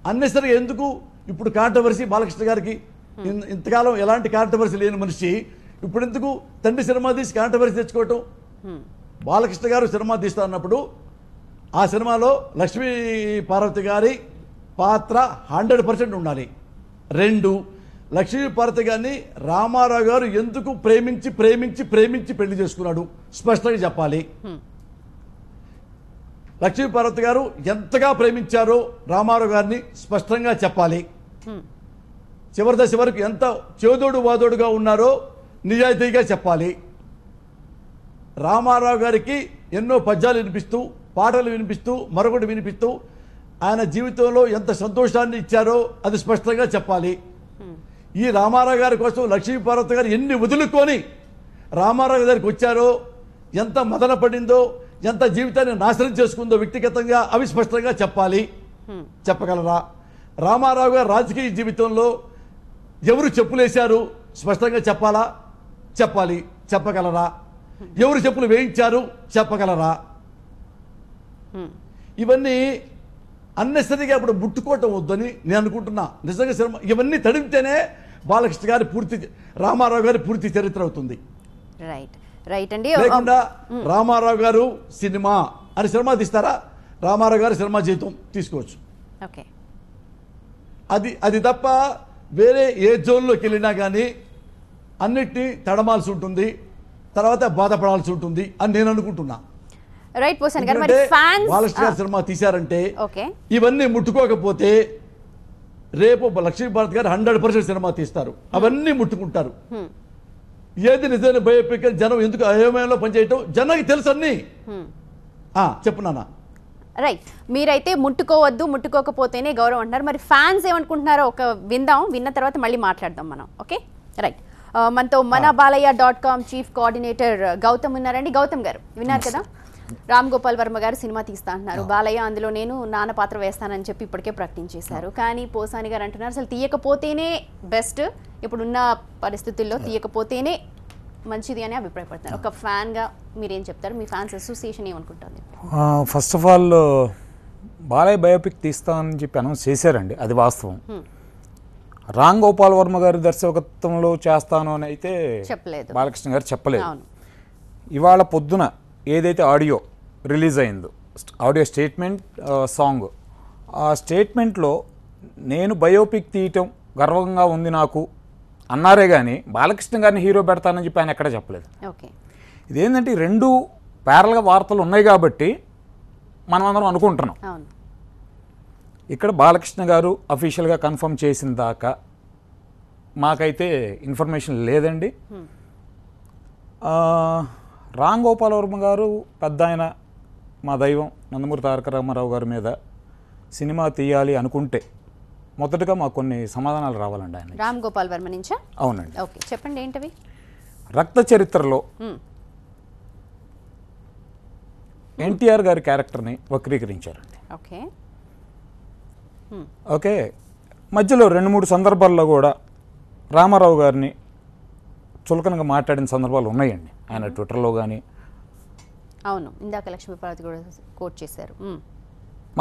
Speaker 12: అన్నెసరిగా ఎందుకు ఇప్పుడు కాంట్రవర్సీ బాలకృష్ణ గారికి? ఇంతకాలం ఎలాంటి కాంట్రవర్సీ లేని మనిషి ఇప్పుడు ఎందుకు తండ్రి సినిమా తీసి కాంట్రవర్సీ తెచ్చుకోవటం? బాలకృష్ణ గారు సినిమా తీస్తా అన్నప్పుడు ఆ సినిమాలో లక్ష్మీ పార్వతి గారి పాత్ర 100% ఉండాలి. 2, లక్ష్మీ పార్వతి గారిని రామారావు గారు ఎందుకు ప్రేమించి ప్రేమించి ప్రేమించి పెళ్లి చేసుకున్నాడు స్పష్టంగా చెప్పాలి. లక్ష్మీ పార్వతి గారు ఎంతగా ప్రేమించారో రామారావు గారిని స్పష్టంగా చెప్పాలి. చివరి దశ వరకు ఎంత చేదోడు వాదోడుగా ఉన్నారో నిజాయితీగా చెప్పాలి. రామారావు గారికి ఎన్నో పద్యాలు వినిపిస్తూ, పాటలు వినిపిస్తూ, మరొకటి వినిపిస్తూ ఆయన జీవితంలో ఎంత సంతోషాన్ని ఇచ్చారో అది స్పష్టంగా చెప్పాలి. ఈ రామారావు గారి కోసం లక్ష్మీ పార్వతి గారు ఎన్ని వదులుకొని రామారావు గారికి వచ్చారో, ఎంత మదన పడిందో, ఎంత జీవితాన్ని నాశనం చేసుకుందో వ్యక్తిగతంగా అవి స్పష్టంగా చెప్పాలి. చెప్పగలరా? రామారావు గారు రాజకీయ జీవితంలో ఎవరు చెప్పులేశారు స్పష్టంగా చెప్పాలా? చెప్పాలి. చెప్పగలరా? ఎవరు చెప్పులు వేయించారు చెప్పగలరా? ఇవన్నీ అన్నెసరిగా ఇప్పుడు ముట్టుకోవటం వద్దని నేను అనుకుంటున్నా. నిజంగా సినిమా ఇవన్నీ తడిపితేనే బాలకృష్ణ గారి రామారావు గారి పూర్తి చరిత్ర అవుతుంది.
Speaker 1: రైట్ అండి.
Speaker 12: లేకుండా రామారావు గారు సినిమా అని సినిమా తీస్తారా? రామారావు గారు సినిమా జీవితం తీసుకోవచ్చు. అది తప్ప వేరే ఏ జోన్లోకి వెళ్ళినా కానీ అన్నిటినీ తడమాల్సి ఉంటుంది, తర్వాత బాధపడాల్సి ఉంటుంది అని నేను అనుకుంటున్నా. బాలకృష్ణ గారు సినిమా తీశారంటే ఇవన్నీ ముట్టుకోకపోతే రేపు లక్ష్మీ భారత్ గారు 100% సినిమా తీస్తారు. అవన్నీ ముట్టుకుంటారు. ఏది నిజమైన బయోపిక్ జనం ఎందుకు అయోమయంలో పనిచేయటం జనానికి తెలుసు అన్ని. చెప్పున్నానా?
Speaker 1: రైట్. మీరైతే ముట్టుకోవద్దు, ముట్టుకోకపోతేనే గౌరవం అంటున్నారు. మరి ఫ్యాన్స్ ఏమనుకుంటున్నారో ఒక విందాం, విన్న తర్వాత మళ్ళీ మాట్లాడదాం మనం. Okay right. మనతో manabalaya.com చీఫ్ కోఆర్డినేటర్ గౌతమ్ ఉన్నారండి. గౌతమ్ గారు విన్నారు కదా, రామ్ గోపాల్ వర్మ గారు సినిమా తీస్తా అంటున్నారు. బాలయ్య అందులో నేను నాన్న పాత్ర వేస్తానని చెప్పి ఇప్పటికే ప్రకటించేశారు. కానీ పోసాని గారు అంటున్నారు అసలు తీయకపోతేనే బెస్ట్, ఇప్పుడున్న పరిస్థితుల్లో తీయకపోతేనే మంచిది అని అభిప్రాయపడుతున్నారు. ఒక ఫ్యాన్గా మీరేం చెప్తారు? మీ ఫ్యాన్స్ అసోసియేషన్ ఏమనుకుంటుంది?
Speaker 13: First of all Balayya biopic తీస్తామని చెప్పి అనౌన్స్ చేశారండి, అది వాస్తవం. రామ్ గోపాల్ వర్మ గారి దర్శకత్వంలో చేస్తాను అని అయితే బాలకృష్ణ గారు చెప్పలేదు. ఇవాళ పొద్దున ఏదైతే ఆడియో రిలీజ్ అయిందో, ఆడియో స్టేట్మెంట్ సాంగ్, ఆ స్టేట్మెంట్లో నేను బయోపిక్ తీయటం గర్వంగా ఉంది నాకు అన్నారే కానీ బాలకృష్ణ గారిని హీరో పెడతానని చెప్పి ఆయన ఎక్కడ చెప్పలేదు. ఇదేంటంటే 2 ప్యారల్గా వార్తలు ఉన్నాయి కాబట్టి మనం అందరం అనుకుంటున్నాం. ఇక్కడ బాలకృష్ణ గారు అఫీషియల్గా కన్ఫర్మ్ చేసిన దాకా మాకైతే ఇన్ఫర్మేషన్ లేదండి. రామ్ గోపాల్ వర్మ గారు పెద్ద ఆయన, మా దైవం నందమూరి తారక రామారావు గారి మీద సినిమా తీయాలి అనుకుంటే మొదటగా మాకు కొన్ని సమాధానాలు రావాలండి ఆయన.
Speaker 1: రామ్ గోపాల్ వర్మ నుంచా?
Speaker 13: అవునండి.
Speaker 1: ఓకే చెప్పండి ఏంటవి?
Speaker 13: రక్త చరిత్రలో ఎన్టీఆర్ గారి క్యారెక్టర్ని వక్రీకరించారండి. ఓకే మధ్యలో 2-3 సందర్భాల్లో కూడా రామారావు గారిని చులకనగా మాట్లాడిన సందర్భాలు ఉన్నాయండి ఆయన ట్విట్టర్లో కానీ.
Speaker 1: అవును, ఇందాక లక్ష్మీ పార్వతి కూడా కోట్ చేశారు,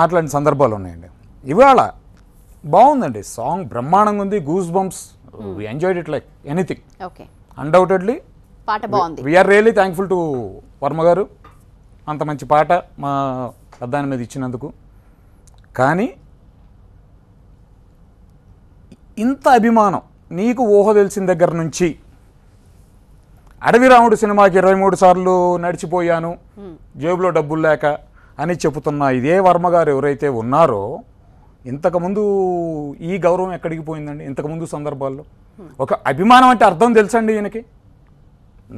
Speaker 13: మాట్లాడిన సందర్భాలు ఉన్నాయండి. ఇవాళ బాగుందండి, సాంగ్ బ్రహ్మాండంగా ఉంది, goose bumps, we enjoyed it like anything. Undoubtedly
Speaker 1: పాట బాగుంది.
Speaker 13: We are really thankful to Varma garu, అంత మంచి పాట మా పెద్దాయన మీద ఇచ్చినందుకు. కానీ ఇంత అభిమానం నీకు ఊహ తెలిసిన దగ్గర నుంచి అడవి రాముడు సినిమాకి 23 సార్లు నడిచిపోయాను జేబులో డబ్బులు లేక అని చెబుతున్న ఇదే వర్మ గారు ఎవరైతే ఉన్నారో ఇంతకుముందు ఈ గౌరవం ఎక్కడికి పోయిందండి? ఇంతకుముందు సందర్భాల్లో ఒక అభిమానం అంటే అర్థం తెలుసండి ఈయనకి?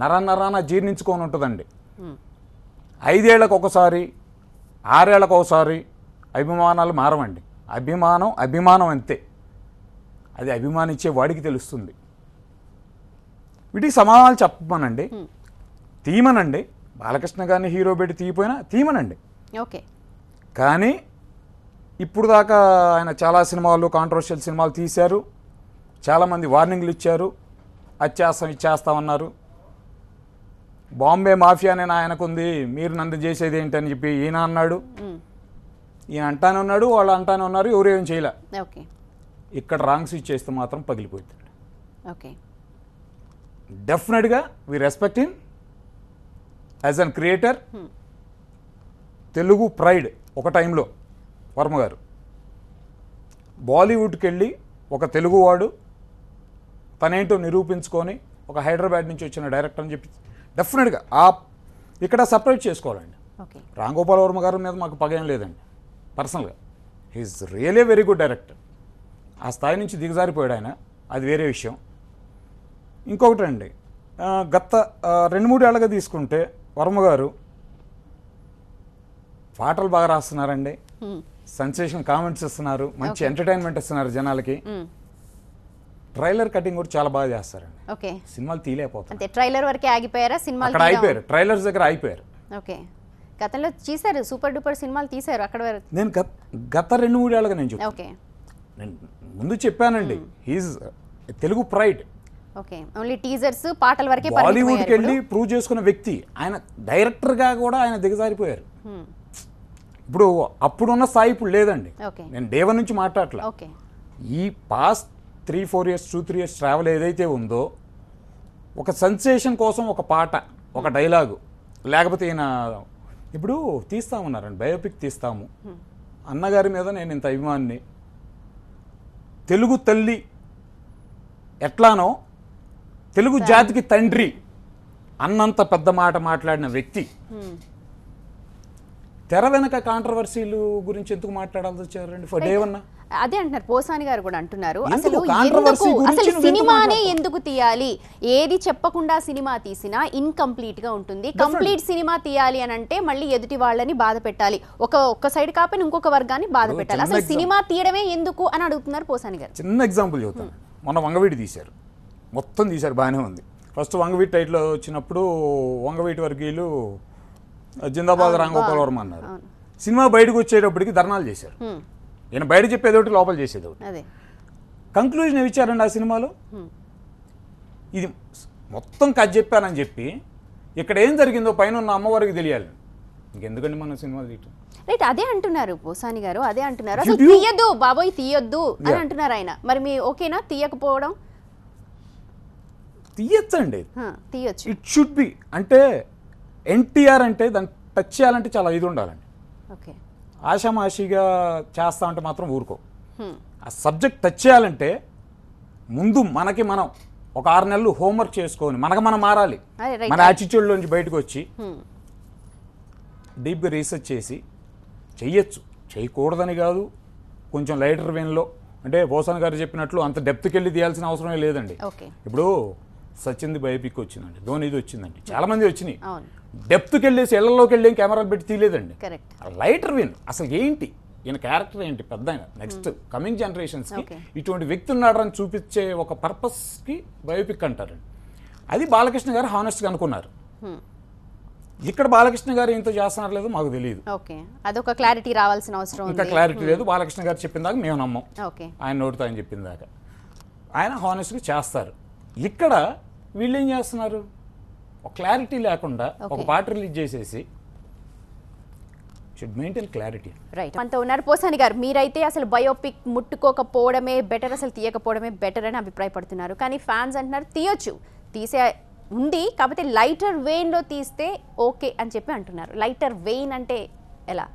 Speaker 13: నరాన జీర్ణించుకొని ఉంటుందండి. 5 ఏళ్లకు ఒకసారి 6 ఏళ్లకు ఒకసారి అభిమానాలు మారవండి. అభిమానం అంతే. అది అభిమానించే వాడికి తెలుస్తుంది. వీటికి సమాధానాలు చెప్పమనండి, తీయమనండి. బాలకృష్ణ గారిని హీరో పెట్టి తీయపోయినా తీయమనండి.
Speaker 1: ఓకే.
Speaker 13: కానీ ఇప్పుడు దాకా ఆయన చాలా సినిమాలు కాంట్రవర్షియల్ సినిమాలు తీశారు. చాలామంది వార్నింగ్లు ఇచ్చారు, అది చేస్తామన్నారు. బాంబే మాఫియా నేను ఆయనకుంది, మీరు నన్ను చేసేది ఏంటని చెప్పి ఈయన అన్నాడు. ఈయన అంటానే ఉన్నాడు, వాళ్ళు అంటానే ఉన్నారు, ఎవరేం చేయలే.
Speaker 1: ఓకే.
Speaker 13: ఇక్కడ రాంగ్ స్విచ్ చేస్తే మాత్రం పగిలిపోతుంది.
Speaker 1: ఓకే.
Speaker 13: డెఫినెట్గా we respect him as an creator. Telugu pride ఒక టైంలో వర్మ గారు బాలీవుడ్కి వెళ్ళి ఒక తెలుగువాడు తనేంటో నిరూపించుకొని ఒక హైదరాబాద్ నుంచి వచ్చిన డైరెక్టర్ అని చెప్పి డెఫినెట్గా ఇక్కడ సపరేట్ చేసుకోవాలండి. రామ్ గోపాల్ వర్మ గారి మీద మాకు పగ ఏం లేదండి పర్సనల్గా. He's really very good director. ఆ స్థాయి నుంచి దిగజారిపోయాడు ఆయన, అది వేరే విషయం. ఇంకొకటి అండి, గత 2-3 ఏళ్ళగా తీసుకుంటే వర్మ గారు పాటలు బాగా రాస్తున్నారండి, సెన్సేషన్ కామెంట్స్ ఇస్తున్నారు, మంచి ఎంటర్టైన్మెంట్ ఇస్తున్నారు జనాలకి. ట్రైలర్ కటింగ్ కూడా చాలా బాగా చేస్తారండి.
Speaker 1: ఓకే.
Speaker 13: సినిమాలు తీయలేకపోతారు.
Speaker 1: ట్రైలర్ వరకే ఆగిపోయారా? సినిమాలు
Speaker 13: అక్కడ అయిపోయారు, ట్రైలర్స్ దగ్గర అయిపోయారు.
Speaker 1: ఓకే. గతంలో తీశారు, సూపర్ డూపర్ సినిమాలు తీశారు అక్కడ వరకు.
Speaker 13: నేను గత 2-3 ఏళ్ళగా నేను చెప్తాను.
Speaker 1: ఓకే.
Speaker 13: నేను ముందు చెప్పానండి, he's Telugu pride.
Speaker 1: Okay. Only teasers పాటల వరకే
Speaker 13: బాలీవుడ్కి వెళ్ళి ప్రూవ్ చేసుకున్న వ్యక్తి ఆయన. డైరెక్టర్గా కూడా ఆయన దిగజారిపోయారు. ఇప్పుడు అప్పుడున్న స్థాయి ఇప్పుడు లేదండి. నేను డే 1 నుంచి మాట్లాడట్లా. ఈ పాస్ట్ 3-4 ఇయర్స్ 2-3 ఇయర్స్ ట్రావెల్ ఏదైతే ఉందో, ఒక సెన్సేషన్ కోసం ఒక పాట, ఒక డైలాగు, లేకపోతే ఈయన ఇప్పుడు తీస్తామన్నారండి, బయోపిక్ తీస్తాము. అన్నగారి మీద నేను ఇంత అభిమాన్ని, తెలుగు తల్లి ఎట్లానో తెలుగు జాతికి తండ్రి అన్నంత పెద్ద మాట మాట్లాడిన వ్యక్తి తెర వెనక కాంట్రవర్సీలు గురించి ఎందుకు మాట్లాడాల్సి వచ్చారండి? ఫర్ డే 1
Speaker 1: అదే అంటున్నారు, పోసాని గారు కూడా అంటున్నారు, అసలు సినిమానే ఎందుకు తీయాలి? ఏది చెప్పకుండా సినిమా తీసినా ఇన్కంప్లీట్ గా ఉంటుంది. కంప్లీట్ సినిమా తీయాలి అని అంటే మళ్ళీ ఎదుటి వాళ్ళని బాధ పెట్టాలి, ఒక్క సైడ్ కాపని ఇంకొక వర్గాన్ని బాధ పెట్టాలి. అసలు సినిమా తీయడమే ఎందుకు అని అడుగుతున్నారు పోసాని గారు.
Speaker 13: చిన్న ఎగ్జాంపుల్ చెబుతాను. మొన్న వంగవీటి తీశారు, మొత్తం తీశారు, బాగానే ఉంది. ఫస్ట్ వంగవీటి టైట్లో వచ్చినప్పుడు వంగవీటి వర్గీయులు జిందాబాద్ రామ్ గోపాల్ వర్మ అన్నారు. సినిమా బయటకు వచ్చేటప్పటికి ధర్నాలు చేశారు. ఈయన బయట చెప్పేది ఒకటి, లోపల చేసేది ఒకటి. కంక్లూజన్ ఏమి ఇచ్చారండి ఆ సినిమాలో? ఇది మొత్తం కథ చెప్పానని చెప్పి ఇక్కడ ఏం జరిగిందో పైన ఉన్న అమ్మవారికి తెలియాలి. ఇంకెందుకండి మన సినిమాలు తీయటం?
Speaker 1: రైట్, అదే అంటున్నారు పోసాని గారు, అదే అంటున్నారు. అసలు తీయొద్దు బాబోయ్, తీయొద్దు అని అంటున్నారు ఆయన. మరి మీ ఓకేనా తీయకపోవడం?
Speaker 13: తీయచ్చండి,
Speaker 1: తీయొచ్చు.
Speaker 13: It should be. అంటే ఎన్టీఆర్ అంటే దాన్ని టచ్ చేయాలంటే చాలా ఇది ఉండాలండి.
Speaker 1: ఓకే.
Speaker 13: ఆషామాషిగా చేస్తా అంటే మాత్రం ఊరుకో. ఆ సబ్జెక్ట్ టచ్ చేయాలంటే ముందు మనకి మనం ఒక 6 నెలలు హోంవర్క్ చేసుకొని మనకు మనం మారాలి. మన యాటిట్యూడ్లోంచి బయటకు వచ్చి డీప్గా రీసెర్చ్ చేసి చెయ్యొచ్చు. చేయకూడదని కాదు, కొంచెం లైటర్ వేన్లో, అంటే పోసాని గారు చెప్పినట్లు అంత డెప్త్కి వెళ్ళి తీయాల్సిన అవసరమే లేదండి. ఇప్పుడు సచిన్ది బయోపిక్ వచ్చిందండి, ధోనిది వచ్చిందండి, చాలామంది వచ్చినాయి. డెప్త్కి వెళ్ళేసి ఇళ్లలోకి వెళ్ళి కెమెరాలు పెట్టి తీయలేదండి. లైటర్ వేన్ అసలు ఏంటి, ఈయన క్యారెక్టర్ ఏంటి, పెద్ద నెక్స్ట్ కమింగ్ జనరేషన్స్కి ఇటువంటి వ్యక్తి ఉన్నాడని చూపించే ఒక పర్పస్కి బయోపిక్ అంటారండి. అది బాలకృష్ణ గారు హానెస్ట్గా అనుకున్నారు. ఇక్కడ బాలకృష్ణ గారు ఏంతో చేస్తున్నారు లేదో మాకు తెలియదు.
Speaker 1: అదొక క్లారిటీ రావాల్సిన అవసరం,
Speaker 13: ఇంకా క్లారిటీ లేదు. బాలకృష్ణ గారు చెప్పిన దాకా మేము నమ్మం, ఆయన నోటితో ఆయన చెప్పిన దాకా. ఆయన హానెస్ట్గా చేస్తారు. ఇక్కడ వీళ్ళు ఏం చేస్తున్నారు, ఒక క్లారిటీ లేకుండా ఒక పాట రిలీజ్ చేసేసి షుడ్ మెయింటైన్ క్లారిటీ.
Speaker 1: రైట్, అంత ఉన్నారు పోసాని గారు. మీరైతే అసలు బయోపిక్ ముట్టుకోకపోవడమే బెటర్, అసలు తీయకపోవడమే బెటర్ అని అభిప్రాయపడుతున్నారు. కానీ ఫ్యాన్స్ అంటున్నారు తీయొచ్చు, తీసే ఉంది, కాకపోతే లైటర్ వెయిన్లో తీస్తే ఓకే అని చెప్పి అంటున్నారు. లైటర్ వెయిన్ అంటే ఎలా?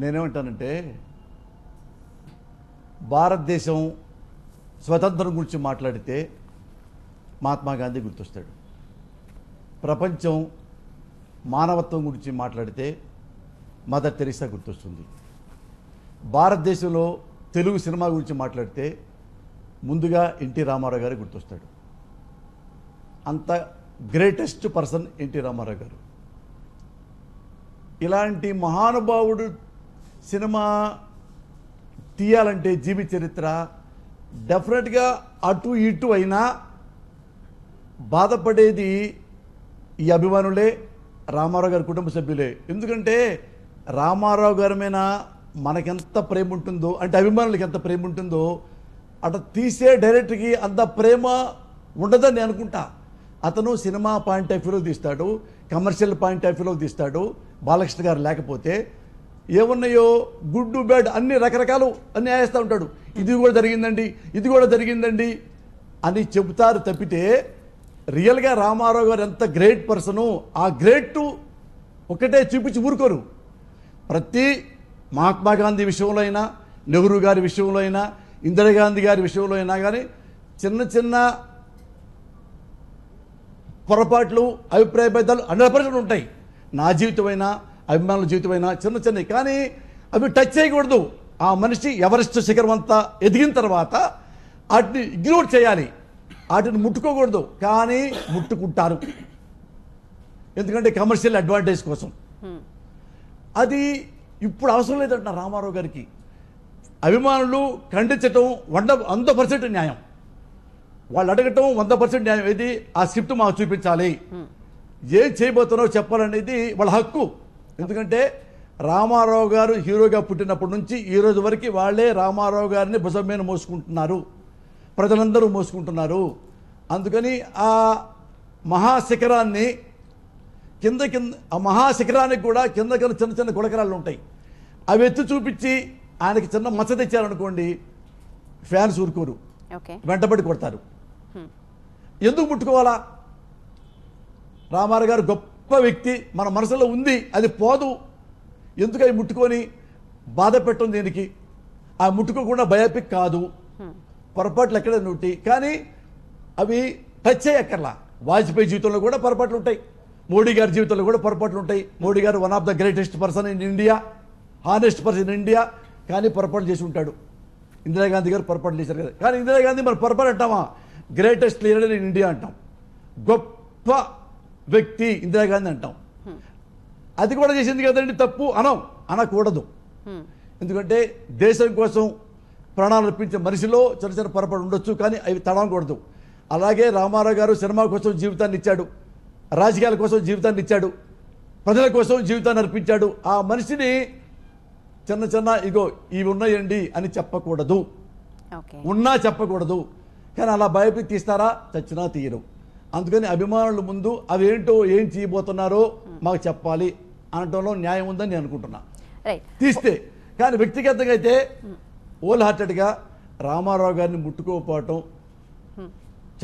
Speaker 12: నేనేమంటానంటే భారతదేశం స్వతంత్రం గురించి మాట్లాడితే మహాత్మా గాంధీ గుర్తొస్తాడు. ప్రపంచం మానవత్వం గురించి మాట్లాడితే మదర్ తెరీసా గుర్తొస్తుంది. భారతదేశంలో తెలుగు సినిమా గురించి మాట్లాడితే ముందుగా ఎన్టీ రామారావు గారు గుర్తొస్తాడు. అంత గ్రేటెస్ట్ పర్సన్ ఎన్టీ రామారావు గారు. ఇలాంటి మహానుభావుడు సినిమా తీయాలంటే జీవిత చరిత్ర డెఫినెట్గా అటు ఇటు అయినా బాధపడేది ఈ అభిమానులే, రామారావు గారి కుటుంబ సభ్యులే. ఎందుకంటే రామారావు గారి మీద మనకెంత ప్రేమ ఉంటుందో, అంటే అభిమానులకి ఎంత ప్రేమ ఉంటుందో, అటు తీసే డైరెక్టర్కి అంత ప్రేమ ఉండదని నేను అనుకుంటా. అతను సినిమా పాయింట్ ఆఫ్ వ్యూలో తీస్తాడు, కమర్షియల్ పాయింట్ ఆఫ్ వ్యూలో తీస్తాడు. బాలకృష్ణ గారు లేకపోతే ఏమున్నాయో గుడ్ బ్యాడ్ అన్ని రకరకాలు అన్ని వేస్తూ ఉంటాడు. ఇది కూడా జరిగిందండి, ఇది కూడా జరిగిందండి అని చెబుతారు తప్పితే రియల్గా రామారావు గారు ఎంత గ్రేట్ పర్సను, ఆ గ్రేట్ ఒకటే చూపించి ఊరుకోరు. ప్రతి మహాత్మా గాంధీ విషయంలో అయినా, నెహ్రూ గారి విషయంలో అయినా, ఇందిరాగాంధీ గారి విషయంలో అయినా కానీ చిన్న చిన్న పొరపాట్లు, అభిప్రాయ భేదాలు 100% ఉంటాయి. నా జీవితమైనా అభిమానుల జీవితమైనా చిన్న చిన్నవి, కానీ అవి టచ్ చేయకూడదు. ఆ మనిషి ఎవరెస్ట్ శిఖరం అంతా ఎదిగిన తర్వాత వాటిని ఇగ్నోర్ చేయాలి, వాటిని ముట్టుకోకూడదు. కానీ ముట్టుకుంటారు, ఎందుకంటే కమర్షియల్ అడ్వాంటేజ్ కోసం. అది ఇప్పుడు అవసరం లేదంట రామారావు గారికి. అభిమానులు ఖండించటం 100% న్యాయం, వాళ్ళు అడగటం 100% న్యాయం. ఇది ఆ స్క్రిప్ట్ మాకు చూపించాలి, ఏం చేయబోతున్నారో చెప్పాలనేది వాళ్ళ హక్కు. ఎందుకంటే రామారావు గారు హీరోగా పుట్టినప్పటి నుంచి ఈ రోజు వరకు వాళ్ళే రామారావు గారిని భుజం మీద మోసుకుంటున్నారు, ప్రజలందరూ మోసుకుంటున్నారు. అందుకని ఆ మహాశిఖరాన్ని కింద ఆ మహాశిఖరానికి కూడా కింద చిన్న చిన్న గుళకరాలు ఉంటాయి. అవి ఎత్తి చూపించి ఆయనకి చిన్న మచ్చ తెచ్చారనుకోండి, ఫ్యాన్స్ ఊరుకోరు, వెంటబడి కొడతారు. ఎందుకు ముట్టుకోవాలా? రామారావు గారు గొప్ప వ్యక్తి, మన మనసులో ఉంది, అది పోదు. ఎందుకు అవి ముట్టుకొని బాధ పెట్టడం దేనికి? ఆ ముట్టుకోకుండా బయోపిక్ కాదు, పొరపాట్లు ఎక్కడ నూటి. కానీ అవి టచ్ అయ్యక్కర్లా. వాజ్పేయి జీవితంలో కూడా పొరపాట్లు ఉంటాయి, మోడీ గారి జీవితంలో కూడా పొరపాట్లు ఉంటాయి. మోడీ గారు one of the greatest person in India, honest person in India, కానీ పొరపాటు చేసి ఉంటాడు. ఇందిరాగాంధీ గారు పొరపాటు చేశారు కదా, కానీ ఇందిరాగాంధీ మనం పొరపాటు అంటామా? గ్రేటెస్ట్ లీడర్ ఇన్ ఇండియా అంటాం, గొప్ప వ్యక్తి ఇందిరాగాంధీ అంటాం. అది కూడా చేసింది కదండి, తప్పు అనకూడదు. ఎందుకంటే దేశం కోసం ప్రాణాలు అర్పించే మనిషిలో చిన్న చిన్న పొరపాటు ఉండొచ్చు, కానీ అవి తడవకూడదు. అలాగే రామారావు గారు సినిమా కోసం జీవితాన్ని ఇచ్చాడు, రాజకీయాల కోసం జీవితాన్ని ఇచ్చాడు, ప్రజల కోసం జీవితాన్ని అర్పించాడు. ఆ మనిషిని చిన్న చిన్న ఇగో ఇవి ఉన్నాయండి అని చెప్పకూడదు, ఉన్నా చెప్పకూడదు. కానీ అలా బయోపిక్ తీస్తారా? చచ్చినా తీయరు. అందుకని అభిమానుల ముందు అవేంటో ఏం చేయబోతున్నారో మాకు చెప్పాలి అనటంలో న్యాయం ఉందని నేను అనుకుంటున్నా, తీస్తే. కానీ వ్యక్తిగతంగా అయితే హోల్ హార్టెడ్గా రామారావు గారిని ముట్టుకోకపోవటం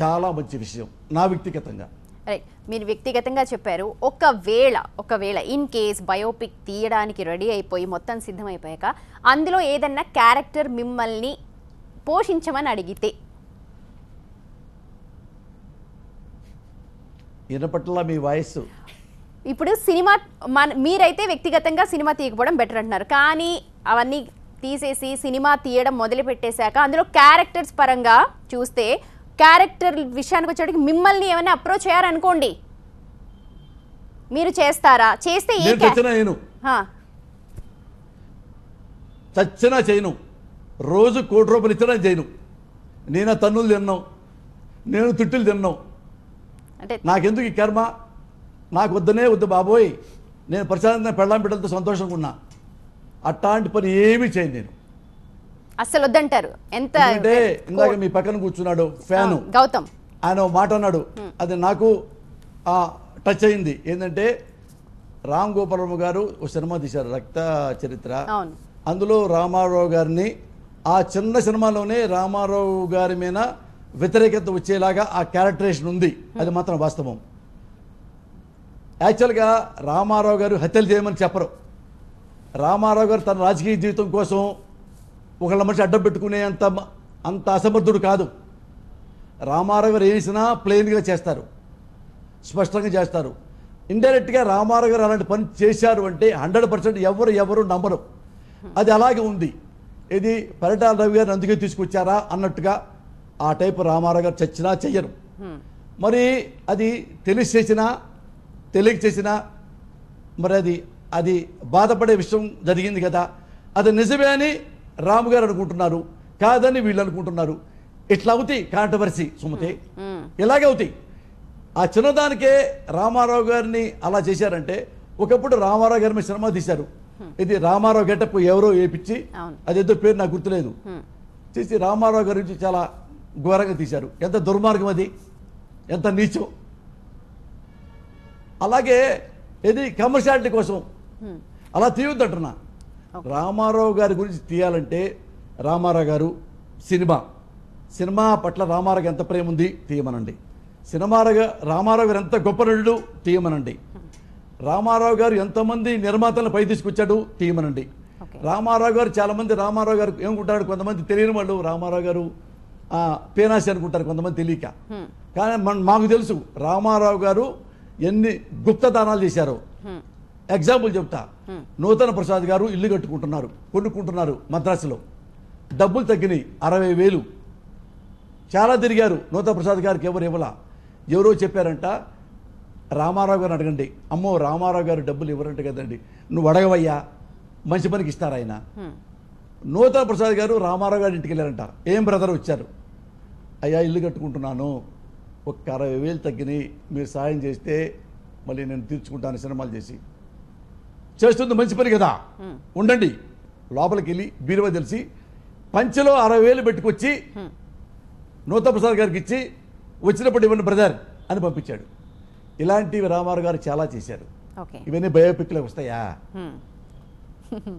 Speaker 12: చాలా మంచి విషయం నా వ్యక్తిగతంగా.
Speaker 1: రైట్, మీరు వ్యక్తిగతంగా చెప్పారు. ఒకవేళ ఇన్ కేస్ బయోపిక్ తీయడానికి రెడీ అయిపోయి మొత్తం సిద్ధమైపోయాక అందులో ఏదన్నా క్యారెక్టర్ మిమ్మల్ని పోషించమని అడిగితే
Speaker 12: వినపట్ల మీ వాయిస్
Speaker 1: ఇప్పుడు సినిమా మీరైతే వ్యక్తిగతంగా సినిమా తీయకపోవడం బెటర్ అంటున్నారు, కానీ అవన్నీ తీసేసి సినిమా తీయడం మొదలు పెట్టేశాక అందులో క్యారెక్టర్స్ పరంగా చూస్తే క్యారెక్టర్ విషయానికి వచ్చేటికి మిమ్మల్ని ఏమైనా అప్రోచ్ చేయాలనుకోండి, మీరు చేస్తారా? చేస్తే
Speaker 12: చచ్చినా చేయను, రోజు ₹1 కోటి ఇచ్చినా చేయను. నేను తన్నులు తిన్నావు, నేను తిట్టులు తిన్నావు,
Speaker 1: అంటే
Speaker 12: నాకెందుకు ఈ కర్మ? నాకు వద్దు బాబోయ్, నేను ప్రశాంతంగా పెళ్ళాం బిడ్డలతో సంతోషంగా ఉన్నా. అట్లాంటి పని ఏమీ చేయను నేను,
Speaker 1: అసలు వద్దంటారు. ఎంత
Speaker 12: అంటే ఇందాక మీ పక్కన కూర్చున్నాడు ఫ్యాను
Speaker 1: గౌతమ్,
Speaker 12: ఆయన మాట అన్నాడు, అది నాకు టచ్ అయింది. ఏంటంటే రామ్ గోపాల్ వర్మ గారు ఒక సినిమా తీశారు, రక్త చరిత్ర. అందులో రామారావు గారిని ఆ చిన్న సినిమాలోనే రామారావు గారి మీద వ్యతిరేకత వచ్చేలాగా ఆ క్యారెక్టరేషన్ ఉంది, అది మాత్రం వాస్తవం. యాక్చువల్గా రామారావు గారు హత్యలు చేయమని చెప్పరు, రామారావు గారు తన రాజకీయ జీవితం కోసం ఒకళ్ళ మనిషి అడ్డం పెట్టుకునే అంత అసమర్థుడు కాదు. రామారావు గారు వేసినా ప్లెయిన్గా చేస్తారు, స్పష్టంగా చేస్తారు. ఇండైరెక్ట్గా రామారావు గారు అలాంటి పని చేశారు అంటే 100% ఎవరు నమ్మరు. అది అలాగే ఉంది. ఇది పరిటాల రవి గారిని అందుకే తీసుకొచ్చారా అన్నట్టుగా ఆ టైపు రామారావు గారు చచ్చినా చెయ్యరు. మరి అది తెలిసి చేసినా తెలియక చేసినా మరి అది బాధపడే విషయం జరిగింది కదా. అది నిజమే అని రాము గారు అనుకుంటున్నారు, కాదని వీళ్ళు అనుకుంటున్నారు. ఇట్లా అవుతాయి కాంట్రవర్సీ సుమతి, ఇలాగే అవుతాయి. ఆ చిన్నదానికే రామారావు గారిని అలా చేశారంటే, ఒకప్పుడు రామారావు గారి మీద సినిమా తీశారు. ఇది రామారావు గెటప్ ఎవరో వేపించి, అదేదో పేరు నాకు గుర్తులేదు, చేసి రామారావు గారి నుంచి చాలా ఘోరంగా తీశారు. ఎంత దుర్మార్గం అది, ఎంత నీచం. అలాగే ఇది కమర్షియాలిటీ కోసం అలా తీయొద్దంటున్నా. రామారావు గారి గురించి తీయాలంటే రామారావు గారు సినిమా పట్ల రామారావు ఎంత ప్రేమ ఉంది తీయమనండి. రామారావు గారు ఎంత గొప్ప నటుడు తీయమనండి. రామారావు గారు ఎంతమంది నిర్మాతలను పై తీసుకొచ్చాడు తీయమనండి. రామారావు గారు చాలామంది రామారావు గారు ఏమనుకుంటారు, కొంతమంది తెలియని వాళ్ళు రామారావు గారు పేనాసి అనుకుంటారు, కొంతమంది తెలియక. కానీ మాకు తెలుసు రామారావు గారు ఎన్ని గుప్తదానాలు చేశారో. ఎగ్జాంపుల్ చెప్తా, నూతన ప్రసాద్ గారు ఇల్లు కొనుక్కుంటున్నారు మద్రాసులో. డబ్బులు తగ్గినాయి 60,000. చాలా తిరిగారు, నూతన ప్రసాద్ గారికి ఎవరు ఇవ్వలా. ఎవరో చెప్పారంట, రామారావు గారిని అడగండి. అమ్మో రామారావు గారు డబ్బులు ఇవ్వరంట కదండి, నువ్వు అడగవయ్యా, మంచి పనికి ఇస్తారు ఆయన. నూతన ప్రసాద్ గారు రామారావు గారి ఇంటికి వెళ్ళారంట. ఏం బ్రదర్ వచ్చారు, అయ్యా ఇల్లు కట్టుకుంటున్నాను, ఒక 60,000 తగ్గినాయి, మీరు సాయం చేస్తే మళ్ళీ నేను తీర్చుకుంటాను సినిమాలు చేస్తుంది మంచి పని కదా, ఉండండి. లోపలికి వెళ్ళి బీరువా తెలిసి పంచెలో 60,000 పెట్టుకొచ్చి నూతన ప్రసాద్ గారికి ఇచ్చి, వచ్చినప్పుడు ఇవ్వండి బ్రదర్ అని పంపించాడు. ఇలాంటివి రామారావు గారు చాలా చేశారు. ఇవన్నీ బయోపిక్లోకి వస్తాయా?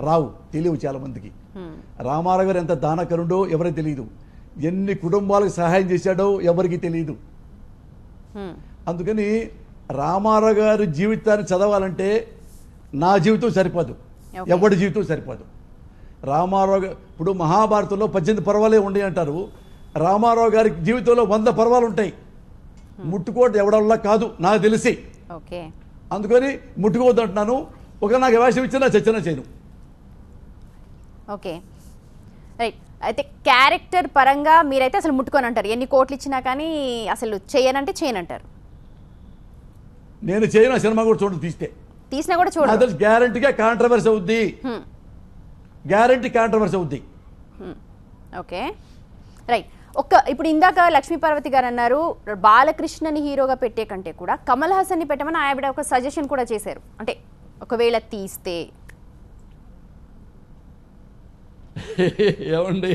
Speaker 12: రావు, తెలియవు చాలా మందికి. రామారావు గారు ఎంత దానకరుడో ఎవరికి తెలియదు, ఎన్ని కుటుంబాలకు సహాయం చేశాడో ఎవరికి తెలియదు. అందుకని రామారావు గారి జీవితాన్ని చదవాలంటే నా జీవితం సరిపోదు, ఎవరి జీవితం సరిపోదు. రామారావు గారు ఇప్పుడు మహాభారతంలో 18 పర్వాలే ఉండే అంటారు. రామారావు గారి జీవితంలో 100 పర్వాలు ఉంటాయి. ముట్టుకోవడం ఎవడల్లా కాదు నాకు తెలిసి. అందుకని ముట్టుకోవద్దు అంటున్నాను. ఒక నాకు అవకాశం ఇచ్చినా చచ్చినా చేయను.
Speaker 1: Okay right. అయితే క్యారెక్టర్ పరంగా మీరైతే అసలు ముట్టుకొని అంటారు, ఎన్ని కోట్లు ఇచ్చినా కానీ అసలు చేయనంటే చేయనంటారు.
Speaker 12: నేను చేయను, సినిమా కూడా చూడండి, తీసినా కూడా చూడండి. గ్యారంటీగా కాంట్రవర్సీ అవుద్ది, గ్యారంటీ కాంట్రవర్సీ అవుద్ది.
Speaker 1: Okay right. ఇప్పుడు ఇందాక లక్ష్మీపార్వతి గారు అన్నారు, బాలకృష్ణని హీరోగా పెట్టే కంటే కూడా కమల్ హాసన్ని పెట్టమని ఆవిడ ఒక సజెషన్ కూడా చేశారు. అంటే ఒకవేళ తీస్తే
Speaker 12: ఏమండి,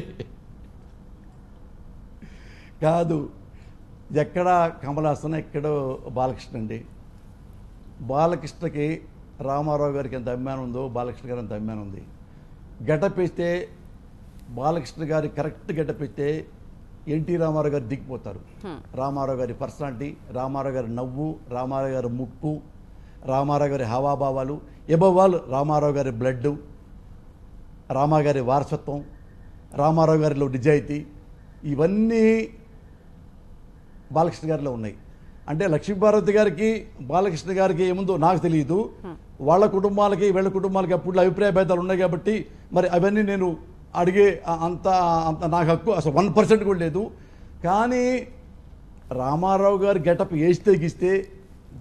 Speaker 12: కాదు ఎక్కడ కమల్ హాసన్ ఎక్కడో బాలకృష్ణ అండి. బాలకృష్ణకి రామారావు గారికి ఎంత అభిమానం ఉందో బాలకృష్ణ గారు ఎంత అభిమానం ఉంది. గెటప్ వేస్తే బాలకృష్ణ గారి కరెక్ట్ గెటప్ వేస్తే ఎన్టీ రామారావు గారు దిగిపోతారు. రామారావు గారి పర్సనాలిటీ, రామారావు గారి నవ్వు, రామారావు గారి ముక్కు, రామారావు గారి హావాభావాలు, ఎబవాల్ రామారావు గారి బ్లడ్, రామారావు గారి వారసత్వం, రామారావు గారిలో నిజాయితీ, ఇవన్నీ బాలకృష్ణ గారిలో ఉన్నాయి. అంటే లక్ష్మీపార్వతి గారికి బాలకృష్ణ గారికి ఏముందో నాకు తెలియదు. వాళ్ళ కుటుంబాలకి వీళ్ళ కుటుంబాలకి అప్పుడు అభిప్రాయ భేదాలు ఉన్నాయి కాబట్టి మరి అవన్నీ నేను అడిగే అంత నాకు హక్కు అసలు 1% కూడా లేదు. కానీ రామారావు గారు గెటప్ వేస్తే గీస్తే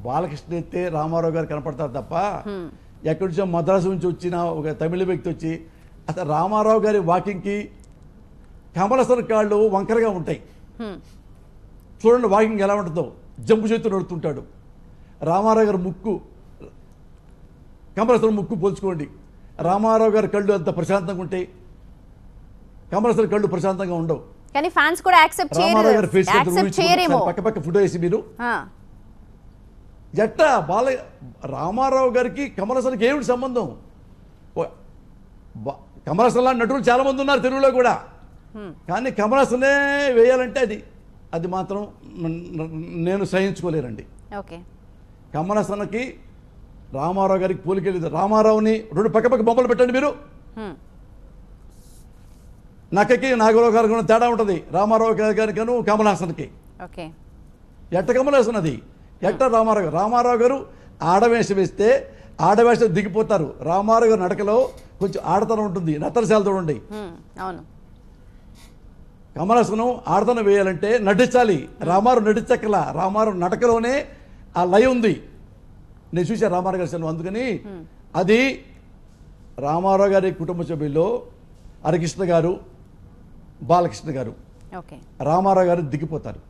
Speaker 12: బాలకృష్ణ ఎత్తే రామారావు గారు కనపడతారు తప్ప, ఎక్కడి నుంచో మద్రాసు నుంచి వచ్చిన ఒక తమిళ వ్యక్తి వచ్చి అసలు రామారావు గారి వాకింగ్కి కమలసన్ కాళ్ళు వంకరగా ఉంటాయి. చూడండి వాకింగ్ ఎలా ఉంటుందో, జంపు చేతు నడుతుంటాడు. రామారావు గారి ముక్కు కమలసన్ ముక్కు పోల్చుకోండి. రామారావు గారి కళ్ళు అంత ప్రశాంతంగా ఉంటాయి, కమలసన్ కళ్ళు ప్రశాంతంగా ఉండవు.
Speaker 1: కానీ ఫ్యాన్స్ కూడా యాక్సెప్ట్ చేయరేమో.
Speaker 12: పక్క ఫోటో వేసి మీరు ఎట్టా రామారావు గారికి కమలసన్కి ఏమిటి సంబంధం? కమలసన్ లాంటి నటులు చాలా మంది ఉన్నారు తెలుగులో కూడా, కానీ కమలసనే వేయాలంటే అది మాత్రం నేను సహించుకోలేనండి.
Speaker 1: ఓకే,
Speaker 12: కమలసన్కి రామారావు గారికి పోలికెళ్ళింది. రామారావుని 2 పక్క బొమ్మలు పెట్టండి మీరు. నక్కకి నాగరావు గారికి తేడా ఉంటుంది. రామారావు గారికను కమల్ హాసన్కి ఎట్ట కమల్ హాసన్ అది ఎట్ట రామారావు గారు ఆడవేషం వేస్తే ఆడవేషం దిగిపోతారు. రామారావు గారు నడకలో కొంచెం ఆడతనం ఉంటుంది, నత్తరశాలతో ఉండి. కమల్ హాసన్ ఆడతనం వేయాలంటే నటించాలి. రామారావు నటించక్కల, రామారావు నడకలోనే ఆ లయ ఉంది. నేను చూసా రామారావు గారి సినిమా. అందుకని అది రామారావు గారి కుటుంబ సభ్యుల్లో హరికృష్ణ గారు, బాలకృష్ణ గారు, రామారావు గారు దిగిపోతారు.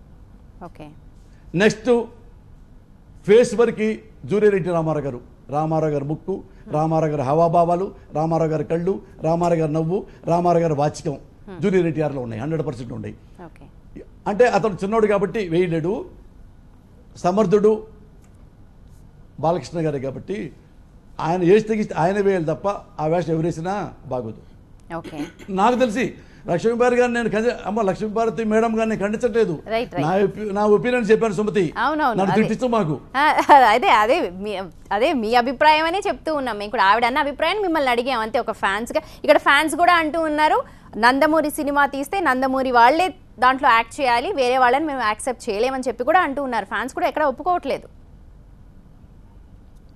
Speaker 12: నెక్స్ట్ ఫేస్ వరకు జూనియర్ ఎన్టీ రామారావు గారు ముక్కు, రామారావు గారి హావాభావాలు, రామారావు గారి కళ్ళు, రామారావు గారి నవ్వు, రామారావు గారి వాచికం జూనియర్ ఎన్టీఆర్లో ఉన్నాయి. 100% ఉన్నాయి. అంటే అతను చిన్నోడు కాబట్టి వేయలేడు. సమర్థుడు బాలకృష్ణ గారే కాబట్టి ఆయన ఏజ్ తగ్గిస్తే ఆయన వేయాలి తప్ప ఆ వేషం ఎవరేసినా బాగోదు. నాకు తెలిసి లక్ష్మీభారతి గారిని నేను లక్ష్మీభారతి మేడం గారిని ఖండించట్లేదు. నా ఒపీనియన్ చెప్పాను సుమతి, నన్ను తిట్టిస్తూ మాకు.
Speaker 1: అదే మీ అభిప్రాయం అని చెప్తూ ఉన్నాం. మేము కూడా ఆవిడ అన్న అభిప్రాయం మిమ్మల్ని అడిగాం అంతే. ఒక ఫ్యాన్స్గా ఇక్కడ ఫ్యాన్స్ కూడా అంటూ ఉన్నారు, నందమూరి సినిమా తీస్తే నందమూరి వాళ్ళే దాంట్లో యాక్ట్ చేయాలి, వేరే వాళ్ళని మేము యాక్సెప్ట్ చేయలేమని చెప్పి కూడా అంటూ ఉన్నారు. ఫ్యాన్స్ కూడా ఎక్కడ ఒప్పుకోవట్లేదు.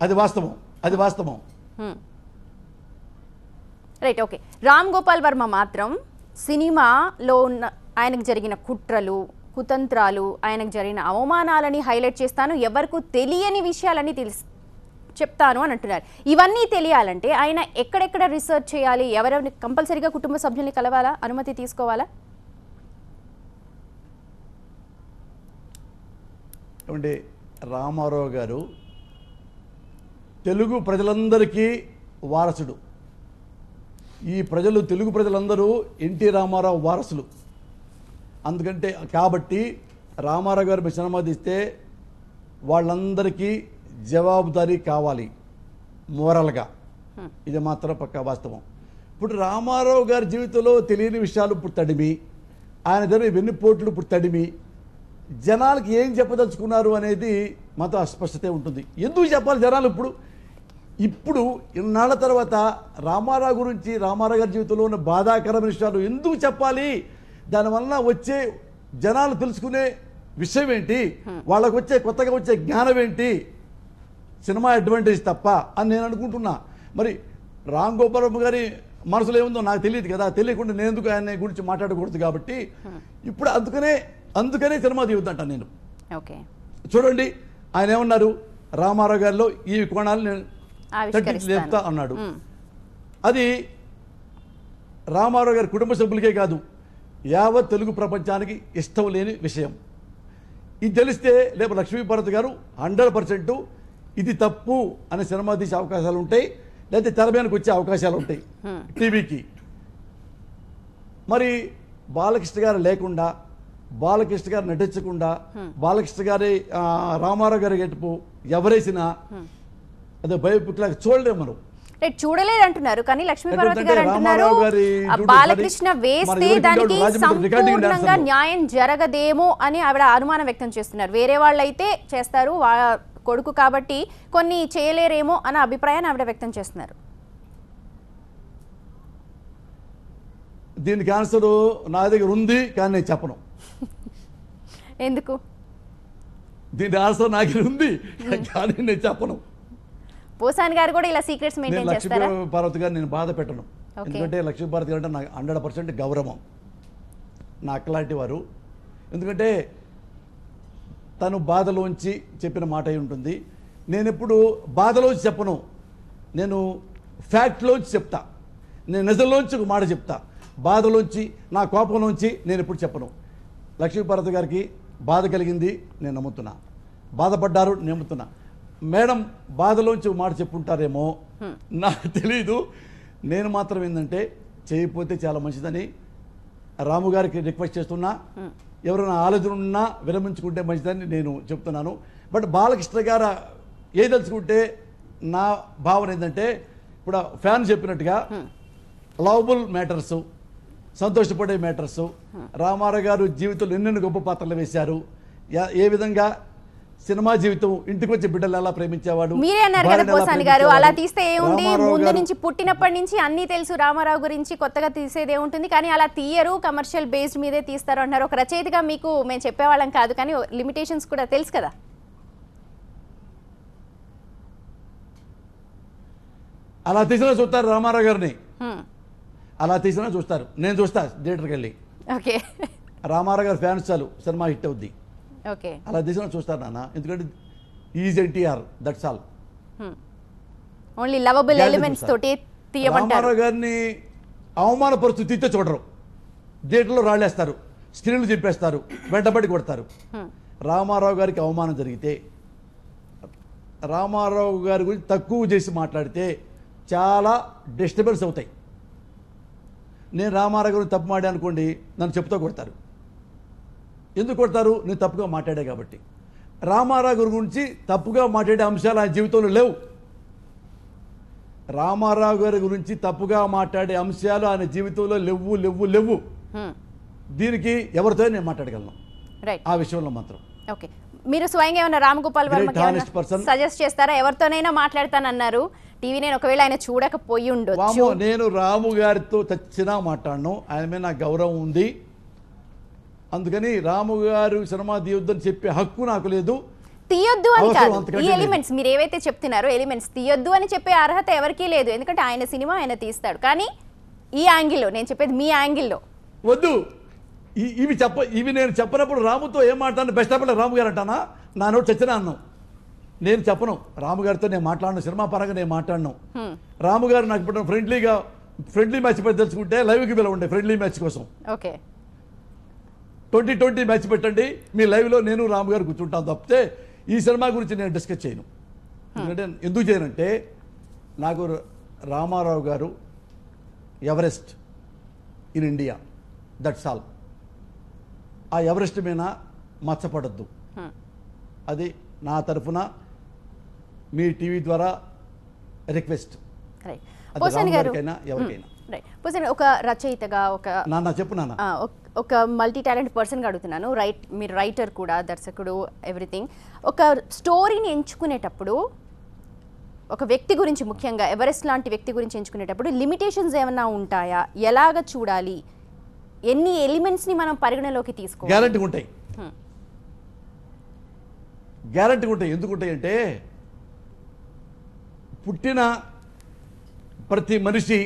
Speaker 12: అది వాస్తవం.
Speaker 1: Right, okay. రామ్ గోపాల్ వర్మ మాత్రం సినిమాలో ఉన్న ఆయనకు జరిగిన కుట్రలు, కుతంత్రాలు, ఆయనకు జరిగిన అవమానాలని హైలైట్ చేస్తాను, ఎవరికి తెలియని విషయాలన్నీ చెప్తాను అని అంటున్నారు. ఇవన్నీ తెలియాలంటే ఆయన ఎక్కడెక్కడ రీసెర్చ్ చేయాలి? ఎవరెవరిని కంపల్సరీగా కుటుంబ సభ్యుల్ని కలవాలా, అనుమతి తీసుకోవాలా?
Speaker 12: ఏమంటే రామారావు గారు తెలుగు ప్రజలందరికీ వారసుడు. ఈ తెలుగు ప్రజలందరూ ఎన్టీ రామారావు వారసులు. కాబట్టి రామారావు గారు సినిమా తీస్తే వాళ్ళందరికీ జవాబుదారీ కావాలి మోరల్గా. ఇది మాత్రం పక్కా వాస్తవం. ఇప్పుడు రామారావు గారి జీవితంలో తెలియని విషయాలు ఇప్పుడు తడిమి, ఆయన దగ్గర వెన్నుపోట్లు ఇప్పుడు తడిమి, జనాలకి ఏం చెప్పదలుచుకున్నారు అనేది మాతో అస్పష్టత ఉంటుంది. ఎందుకు చెప్పాలి జనాలు? ఇప్పుడు ఇన్నాళ్ళ తర్వాత రామారావు గురించి, రామారావు గారి జీవితంలో ఉన్న బాధాకరమైన విషయాలు ఎందుకు చెప్పాలి? దానివల్ల వచ్చే జనాలు తెలుసుకునే విషయం ఏంటి, వాళ్ళకు కొత్తగా వచ్చే జ్ఞానం ఏంటి, సినిమా అడ్వాంటేజ్ తప్ప అని నేను అనుకుంటున్నా. మరి రామ్ గోపాల్ వర్మ గారి మనసులో ఏముందో నాకు తెలియదు కదా, తెలియకుండా నేను ఎందుకు ఆయన గురించి మాట్లాడకూడదు. కాబట్టి ఇప్పుడు అందుకనే సినిమా తీయొద్దంట నేను. చూడండి ఆయన ఏమన్నారు, రామారావు గారిలో ఈ కోణాలు నేను చెప్తా అన్నాడు. అది రామారావు గారి కుటుంబ సభ్యులకే కాదు, యావత్ తెలుగు ప్రపంచానికి ఇష్టం లేని విషయం. ఇది తెలిస్తే రేపు లక్ష్మీభారతి గారు 100% ఇది తప్పు అనే సినిమా తీసే అవకాశాలు ఉంటాయి, లేకపోతే తెర మీదకి వచ్చే అవకాశాలు ఉంటాయి టీవీకి. మరి బాలకృష్ణ గారు లేకుండా, బాలకృష్ణ గారు నటించకుండా, బాలకృష్ణ గారి రామారావు గారి గెటుపు ఎవరేసినా అదే బయోపిక్ లాగా చూడలేము మనం.
Speaker 1: చూడలేదు అంటున్నారు, కానీ లక్ష్మీపార్వతి గారు అంటున్నారు బాలకృష్ణ వేస్తే దానికి సంపూర్ణంగా న్యాయం జరగదేమో అని ఆవిడ అనుమానం వ్యక్తం చేస్తున్నారు. వేరే వాళ్ళు అయితే చేస్తారు, కొడుకు కాబట్టి కొన్ని చేయలేరేమో అన్న అభిప్రాయాన్ని ఆవిడ వ్యక్తం చేస్తున్నారు.
Speaker 12: దీనికి ఆన్సర్ నా దగ్గర ఉంది, కానీ నేను చెప్పను.
Speaker 1: ఎందుకు?
Speaker 12: దీని ఆన్సర్ నా దగ్గర ఉంది, కానీ నేను చెప్పను.
Speaker 1: పోసాని గారు కూడా ఇలా సీక్రెట్స్ మెయింటైన్ చేస్తారా?
Speaker 12: లక్ష్మీపార్వతి గారు నేను బాధ పెట్టను, ఎందుకంటే లక్ష్మీపార్వతి గారు అంటే నాకు 100% గౌరవం, నా అక్కలాంటి వారు. ఎందుకంటే తను బాధలోంచి చెప్పిన మాట అయి ఉంటుంది. నేను ఎప్పుడు బాధలోంచి చెప్పను, నేను ఫ్యాక్ట్లోంచి చెప్తా, నేను నిజంలోంచి ఒక మాట చెప్తా. బాధలోంచి, నా కోపంలోంచి నేను ఎప్పుడు చెప్పను. లక్ష్మీపార్వతి గారికి బాధ కలిగింది, నేను నమ్ముతున్నా. బాధపడ్డారు, నేను నమ్ముతున్నా. మేడం బాధలోంచి మాట చెప్పుంటారేమో, నాకు తెలీదు. నేను మాత్రం ఏంటంటే చేయకపోతే చాలా మంచిదని రాము గారికి రిక్వెస్ట్ చేస్తున్నా. ఎవరైనా ఆలోచన ఉన్నా విరమించుకుంటే మంచిదని నేను చెప్తున్నాను. బట్ బాలకృష్ణ గారు ఏదలుచుకుంటే నా భావన ఏంటంటే, ఇప్పుడు ఫ్యాన్ చెప్పినట్టుగా లవబుల్ మ్యాటర్స్, సంతోషపడే మ్యాటర్స్, రామారావు గారు జీవితంలో ఎన్నెన్ని గొప్ప పాత్రలు వేశారు, ఏ విధంగా సినిమా జీవితం, ఇంటికి వచ్చే బిడ్డలు ఎలా ప్రేమించేవాడు.
Speaker 1: మీరే అన్నారు కదా పోసాని గారు, అలా తీస్తే ఏముంది, ముందు నుంచి పుట్టినప్పటి నుంచి అన్నీ తెలుసు రామారావు గురించి, కొత్తగా తీసేది ఏముంటుంది, కానీ అలా తీయరు, కమర్షియల్ బేస్డ్ మీదే తీస్తారు అంటారు. ఒక రచయితగా మీకు మేము చెప్పేవాళ్ళం కాదు, కానీ లిమిటేషన్స్ కూడా తెలుసు కదా.
Speaker 12: అలా తీసినా చూస్తారు రామారావు గారిని, అలా తీసినా చూస్తారు. నేను చూస్తా థియేటర్కి వెళ్ళి.
Speaker 1: ఓకే,
Speaker 12: రామారావు గారి ఫ్యాన్స్ చాలు సినిమా హిట్ అవుద్ది.
Speaker 1: ఓకే,
Speaker 12: అలా తీసినా చూస్తారు నాన్న, ఎందుకంటే is NTR, that's all.
Speaker 1: Only lovable elements తోటి తీయమంటారు.
Speaker 12: రామారావు గారిని అవమానపరుస్తూ తీస్తే చూడరు, థియేటర్లో రాళ్ళేస్తారు, స్క్రీన్లు చెప్పేస్తారు, వెంటబడి కొడతారు. రామారావు గారికి అవమానం జరిగితే, రామారావు గారి గురించి తక్కువ చేసి మాట్లాడితే చాలా డిస్టర్బెన్స్ అవుతాయి. నేను రామారావు గారిని తప్పు మాడే అనుకోండి, నన్ను చెప్తూ కొడతారు. ఎందుకు కొడతారు? నేను తప్పుగా మాట్లాడే కాబట్టి. రామారావు గారి గురించి తప్పుగా మాట్లాడే అంశాలు ఆయన జీవితంలో లేవు. రామారావు గారి గురించి తప్పుగా మాట్లాడే అంశాలు ఆయన జీవితంలో లేవు లేవు లేవు. దీనికి ఎవరితో నేను మాట్లాడగలను ఆ విషయంలో మాత్రం.
Speaker 1: ఓకే, మీరు స్వయంగా ఏమన్నా రామ్ గోపాల్ వర్మకి సజెస్ట్ చేస్తారా? ఎవరితోనైనా మాట్లాడతానన్నారు, టీవీ నేను ఒకవేళ ఆయన చూడకపోయి ఉండొచ్చు.
Speaker 12: నేను రాము గారితో చచ్చినా మాట్లాడను, ఆయన మీద నాకు గౌరవం ఉంది. అందుకని రాము గారు సినిమా తీయొద్దని చెప్పే హక్కు నాకు లేదు.
Speaker 1: తీయొద్దు అని కాదు, ఈ ఎలిమెంట్స్ మీరు ఏవైతే చెప్తున్నారో ఎలిమెంట్స్ తీయొద్దు అని చెప్పే అర్హత ఎవరికీ లేదు, ఎందుకంటే ఆయన సినిమా ఆయన తీస్తాడు. కానీ ఈ యాంగిల్లో నేను చెప్పేది, మీ యాంగిల్లో
Speaker 12: వద్దు. ఇవి నేను చెప్పినప్పుడు రాముతో ఏం మాట్లాడను, బెస్ట్ ఆఫ్ రాము గారు అంటానా? నా నోటి చచ్చినా అన్నాను, నేను చెప్పను. రాము గారితో నేను మాట్లాడను, సినిమా పరంగా నేను మాట్లాడను. రాము గారు నాకు ఇప్పుడు ఫ్రెండ్లీ మ్యాచ్ పెట్టి తెలుసుకుంటే లైవ్కి పిలవండి, ఫ్రెండ్లీ మ్యాచ్ కోసం.
Speaker 1: ఓకే,
Speaker 12: 2020 మ్యాచ్ పెట్టండి, మీ లైవ్లో నేను రాము గారు కూర్చుంటాను తప్పితే ఈ సినిమా గురించి నేను డిస్కస్ చేయను. ఎందుకంటే ఎందుకు చేయనంటే, నాకు రామారావు గారు Everest in India, that's all. ఆ ఎవరెస్ట్ మీద మచ్చపడద్దు, అది నా తరఫున మీ టీవీ ద్వారా రిక్వెస్ట్. ఎవరికైనా
Speaker 1: ఒక రచయితగా, ఒక మల్టీ టాలెంట్ పర్సన్గా అడుగుతున్నాను. మీరు రైటర్ కూడా, దర్శకుడు, ఎవ్రీథింగ్. ఒక స్టోరీని ఎంచుకునేటప్పుడు, ఒక వ్యక్తి గురించి, ముఖ్యంగా ఎవరెస్ట్ లాంటి వ్యక్తి గురించి ఎంచుకునేటప్పుడు లిమిటేషన్స్ ఏమైనా ఉంటాయా? ఎలాగ చూడాలి? ఎన్ని ఎలిమెంట్స్ని మనం పరిగణలోకి తీసుకోవాలి?
Speaker 12: గ్యారంటీ ఉంటాయి, గ్యారంటీ ఉంటాయి. ఎందుకుంటాయి అంటే, పుట్టిన ప్రతి మనిషి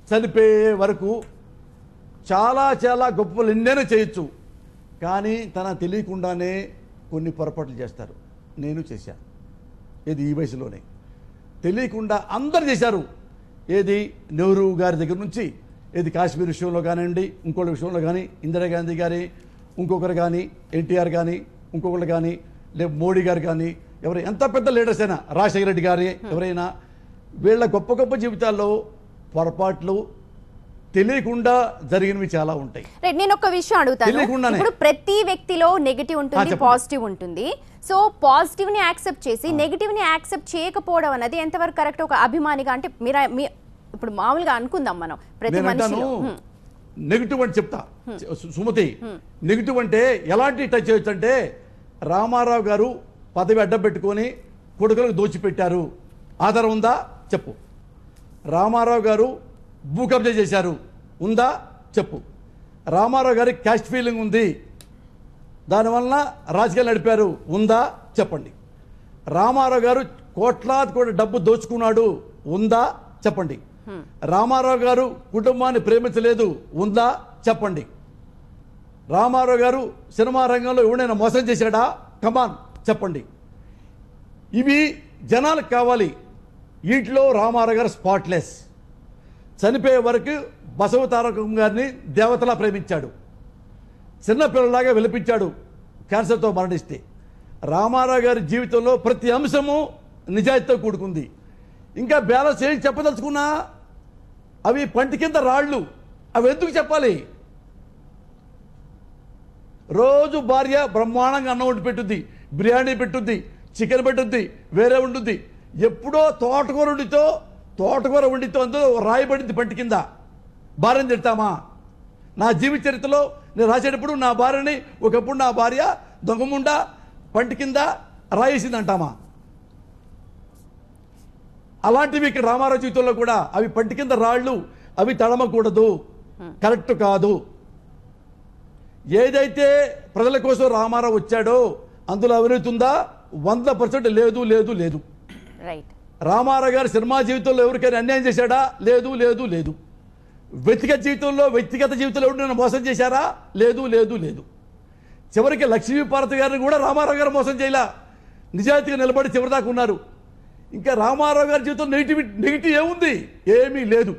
Speaker 12: చనిపోయే వరకు చాలా చాలా గొప్పలు ఎన్నైనా చేయొచ్చు, కానీ తన తెలియకుండానే కొన్ని పొరపాట్లు చేస్తారు. నేను చేశాను, ఏది ఈ వయసులోనే తెలియకుండా అందరు చేశారు. ఏది నెహ్రూ గారి దగ్గర నుంచి, ఏది కాశ్మీర్ విషయంలో కానివ్వండి, ఇంకోటి విషయంలో కానీ, ఇందిరాగాంధీ గారి, ఇంకొకరు కానీ, ఎన్టీఆర్ కానీ, ఇంకొకరు కానీ, లేదు మోడీ గారు కానీ, ఎవరు ఎంత పెద్ద లీడర్స్ అయినా, రాజశేఖర రెడ్డి గారి, ఎవరైనా, వీళ్ళ గొప్ప గొప్ప జీవితాల్లో పొరపాట్లు తెలియకుండా జరిగినవి చాలా ఉంటాయి.
Speaker 1: నేను ఒక విషయం అడుగుతాను, ఇప్పుడు ప్రతి వ్యక్తిలో నెగటివ్ ఉంటుంది, పాజిటివ్ ఉంటుంది. సో పాజిటివ్ ని యాక్సెప్ట్ చేసి నెగటివ్ ని యాక్సెప్ట్ చేయకపోవడం అనేది ఎంతవరకు కరెక్ట్? ఒక అభిమానిగా అంటే మీరు ఇప్పుడు మామూలుగా అనుకుందాం, మనం ప్రతి మనిషిలో
Speaker 12: నెగిటివ్ అని చెప్తా సుమతి. నెగిటివ్ అంటే ఎలాంటి టచ్ చేయొచ్చు అంటే, రామారావు గారు పదవి అడ్డం పెట్టుకొని కొడుకులకు దోచిపెట్టారు, ఆధారం ఉందా చెప్పు. రామారావు గారు భూ కబ్జా చేశారు, ఉందా చెప్పు. రామారావు గారికి క్యాస్ట్ ఫీలింగ్ ఉంది, దానివల్ల రాజకీయాలు నడిపారు, ఉందా చెప్పండి. రామారావు గారు కోట్లాది కోట్ల డబ్బు దోచుకున్నాడు, ఉందా చెప్పండి. రామారావు గారు కుటుంబాన్ని ప్రేమించలేదు, ఉందా చెప్పండి. రామారావు గారు సినిమా రంగంలో ఎవడైనా మోసం చేశాడా? కమాన్ చెప్పండి. ఇవి జనాలకు కావాలి. వీటిలో రామారావు గారు స్పాట్లెస్. చనిపోయే వరకు బసవ తారకం గారిని దేవతలా ప్రేమించాడు, చిన్నపిల్లలాగా విలపించాడు క్యాన్సర్తో మరణిస్తే. రామారావు గారి జీవితంలో ప్రతి అంశము నిజాయితీతో కూడుకుంది. ఇంకా బ్యాలెన్స్ ఏం చెప్పదలుచుకున్నా అవి పంటి కింద రాళ్ళు, అవి ఎందుకు చెప్పాలి? రోజు భార్య బ్రహ్మాండంగా అన్నం వండి పెట్టుద్ది, బిర్యానీ పెట్టుద్ది, చికెన్ పెట్టుద్ది, వేరే ఉంటుంది. ఎప్పుడో తోటకూర వండితో అందులో రాయబడింది పంటి కింద. భార్యను తిడతామా? నా జీవిత చరిత్రలో నేను రాసేటప్పుడు నా భార్యని, ఒకప్పుడు నా భార్య దొంగముండా పంటి కింద రాయేసింది అంటామా? అలాంటివి ఇక్కడ రామారావు జీవితంలో కూడా అవి పంటి కింద రాళ్ళు, అవి తడమకూడదు, కరెక్ట్ కాదు. ఏదైతే ప్రజల కోసం రామారావు వచ్చాడో అందులో అవినీతి ఉందా? 100% లేదు లేదు లేదు. రామారావు గారు సినిమా జీవితంలో ఎవరికైనా అన్యాయం చేశాడా? లేదు లేదు లేదు. వ్యక్తిగత జీవితంలో ఎవరినైనా మోసం చేశారా? లేదు లేదు లేదు. చివరికి లక్ష్మీపార్వతి గారిని కూడా రామారావు గారు మోసం చేయలా, నిజాయితీగా నిలబడి చివరిదాకా ఉన్నారు. ఇంకా రామారావు గారి జీవితం నెగిటివ్ ఏముంది? ఏమీ లేదు.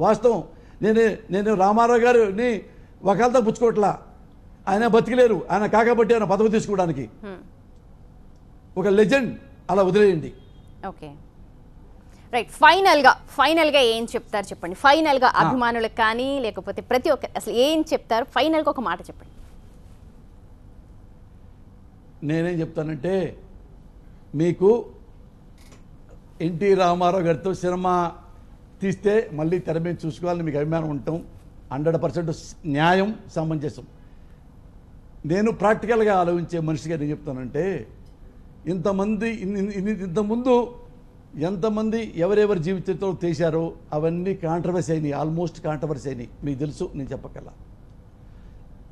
Speaker 12: వాస్తవం. నేను రామారావు గారిని ఒకళ్ళతో పుచ్చుకోవట్లా, ఆయన బతికలేరు, ఆయన కాకబట్టి ఆయన పదవి తీసుకోవడానికి. ఒక లెజెండ్, అలా వదిలేయండి.
Speaker 1: Okay right. ఫైనల్గా ఏం చెప్తారు చెప్పండి. ఫైనల్గా అభిమానులకు కానీ లేకపోతే ప్రతి ఒక్క అసలు ఏం చెప్తారు? ఫైనల్గా ఒక మాట చెప్పండి.
Speaker 12: నేనేం చెప్తానంటే, మీకు ఎన్టీ రామారావు గారితో సినిమా తీస్తే మళ్ళీ తెర మీద చూసుకోవాలని మీకు అభిమానం ఉంటాం. 100% న్యాయం, సమంజసం. నేను ప్రాక్టికల్గా ఆలోచించే మనిషిగా నేను చెప్తానంటే, ఇంతకుముందు ఎంతమంది ఎవరెవరి జీవితంలో తీశారో అవన్నీ కాంట్రవర్సీ అయినాయి, ఆల్మోస్ట్ కాంట్రవర్సీ అయినాయి. మీకు తెలుసు, నేను చెప్పగల.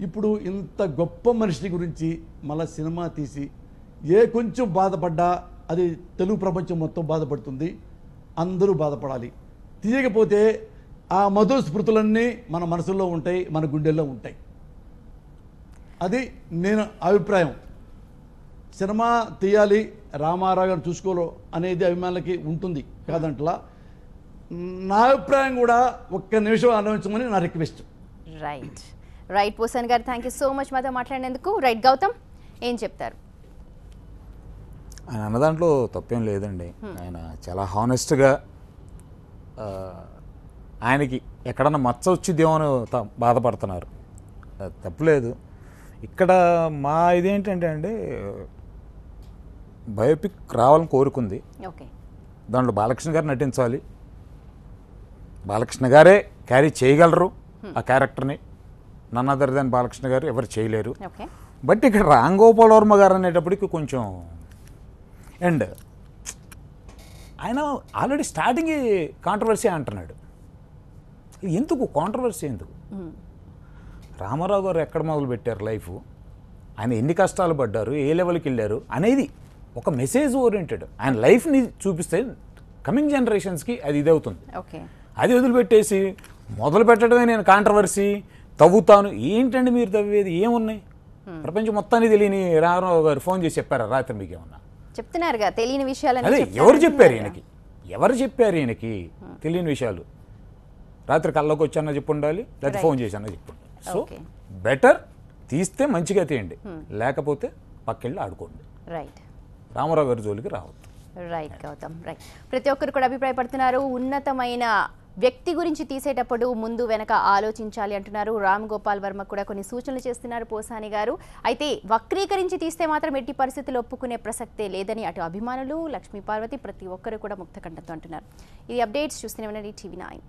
Speaker 12: ఇప్పుడు ఇంత గొప్ప మనిషి గురించి మళ్ళీ సినిమా తీసి కొంచెం బాధపడ్డా అది తెలుగు ప్రపంచం మొత్తం బాధపడుతుంది. అందరూ బాధపడాలి. తీయకపోతే ఆ మధుర స్మృతులన్నీ మన మనసులో ఉంటాయి, మన గుండెల్లో ఉంటాయి. అది నేను అభిప్రాయం. సినిమా తీయాలి, రామారావు గారు చూసుకోలో అనేది అభిమానులకి ఉంటుంది, కాదంటలా. నా అభిప్రాయం కూడా ఒక్క నిమిషం ఆలోచించమని నా రిక్వెస్ట్.
Speaker 1: రైట్ పోసాన్ గారు, థ్యాంక్ యూ సో మచ్ మాతో మాట్లాడినందుకు. రైట్ గౌతమ్, ఏం చెప్తారు?
Speaker 13: ఆయన అన్న దాంట్లో తప్పేం లేదండి. ఆయన చాలా హానెస్ట్గా, ఆయనకి ఎక్కడన్నా మచ్చ వచ్చిద్దేమో అని బాధపడుతున్నారు, తప్పులేదు. ఇక్కడ మా ఇదేంటంటే అండి, బయోపిక్ రావాలని కోరుకుంది. దాంట్లో బాలకృష్ణ గారు నటించాలి, బాలకృష్ణ గారే క్యారీ చేయగలరు ఆ క్యారెక్టర్ని. నన్ అదర్ దాన్ బాలకృష్ణ గారు ఎవరు చేయలేరు. బట్ ఇక్కడ రామ్ గోపాల్ వర్మ గారు అనేటప్పటికి కొంచెం, అండ్ ఆయన ఆల్రెడీ స్టార్టింగ్ కాంట్రవర్సీ అంటున్నాడు. ఎందుకు కాంట్రవర్సీ? ఎందుకు? రామారావు గారు ఎక్కడ మొదలు పెట్టారు లైఫ్, ఆయన ఎన్ని కష్టాలు పడ్డారు, ఏ లెవెల్కి వెళ్ళారు అనేది ఒక మెసేజ్ ఓరియంటెడ్. ఆయన లైఫ్ని చూపిస్తే కమింగ్ జనరేషన్స్కి అది ఇదవుతుంది. అది వదిలిపెట్టేసి మొదలు పెట్టడమే నేను కాంట్రవర్సీ తవ్వుతాను. ఏంటండి మీరు తవ్వేది? ఏమున్నాయి? ప్రపంచం మొత్తాన్ని తెలియని రామారావు గారు ఫోన్ చేసి చెప్పారా రాత్రి? మీకు ఏమన్నా
Speaker 1: చెప్తున్నారుగా తెలియని విషయాలు?
Speaker 13: అదే ఎవరు చెప్పారు ఈయనకి? ఈయనకి తెలియని విషయాలు? రాత్రి కల్లోకి వచ్చానో చెప్పు ఉండాలి, లేకపోతే ఫోన్ చేశానో చెప్పు ఉండాలి. సో బెటర్ తీస్తే మంచిగా తీయండి, లేకపోతే పక్కెళ్ళి ఆడుకోండి. రామారావు గారి జోలికి రావద్దు.
Speaker 1: Right Gautam, right. ప్రతి ఒక్కరు కూడా అభిప్రాయపడుతున్నారు, ఉన్నతమైన వ్యక్తి గురించి తీసేటప్పుడు ముందు వెనక ఆలోచించాలి అంటున్నారు. రామ్ గోపాల్ వర్మ కూడా కొన్ని సూచనలు చేస్తున్నారు పోసాని గారు. అయితే వక్రీకరించి తీస్తే మాత్రం ఎట్టి పరిస్థితుల్లో ఒప్పుకునే ప్రసక్తే లేదని అటు అభిమానులు, లక్ష్మీ పార్వతి ప్రతి ఒక్కరు కూడా ముక్తకంఠంతో అంటున్నారు. ఇది అప్డేట్స్ చూస్తూనే ఉండండి TV9.